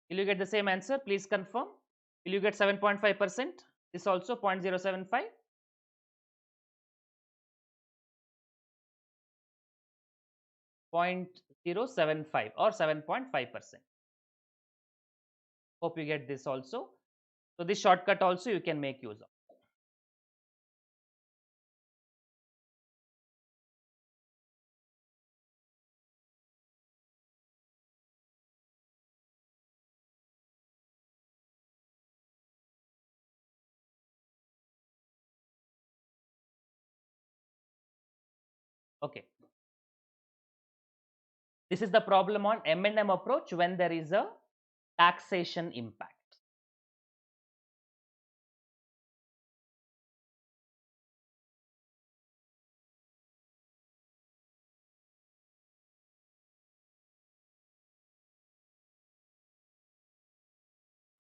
Will you get the same answer? Please confirm. Will you get 7.5%? This also 0.075. 0.075 or 7.5%. Hope you get this also. So this shortcut also you can make use of. Okay. This is the problem on M&M approach when there is a taxation impact.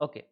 Okay.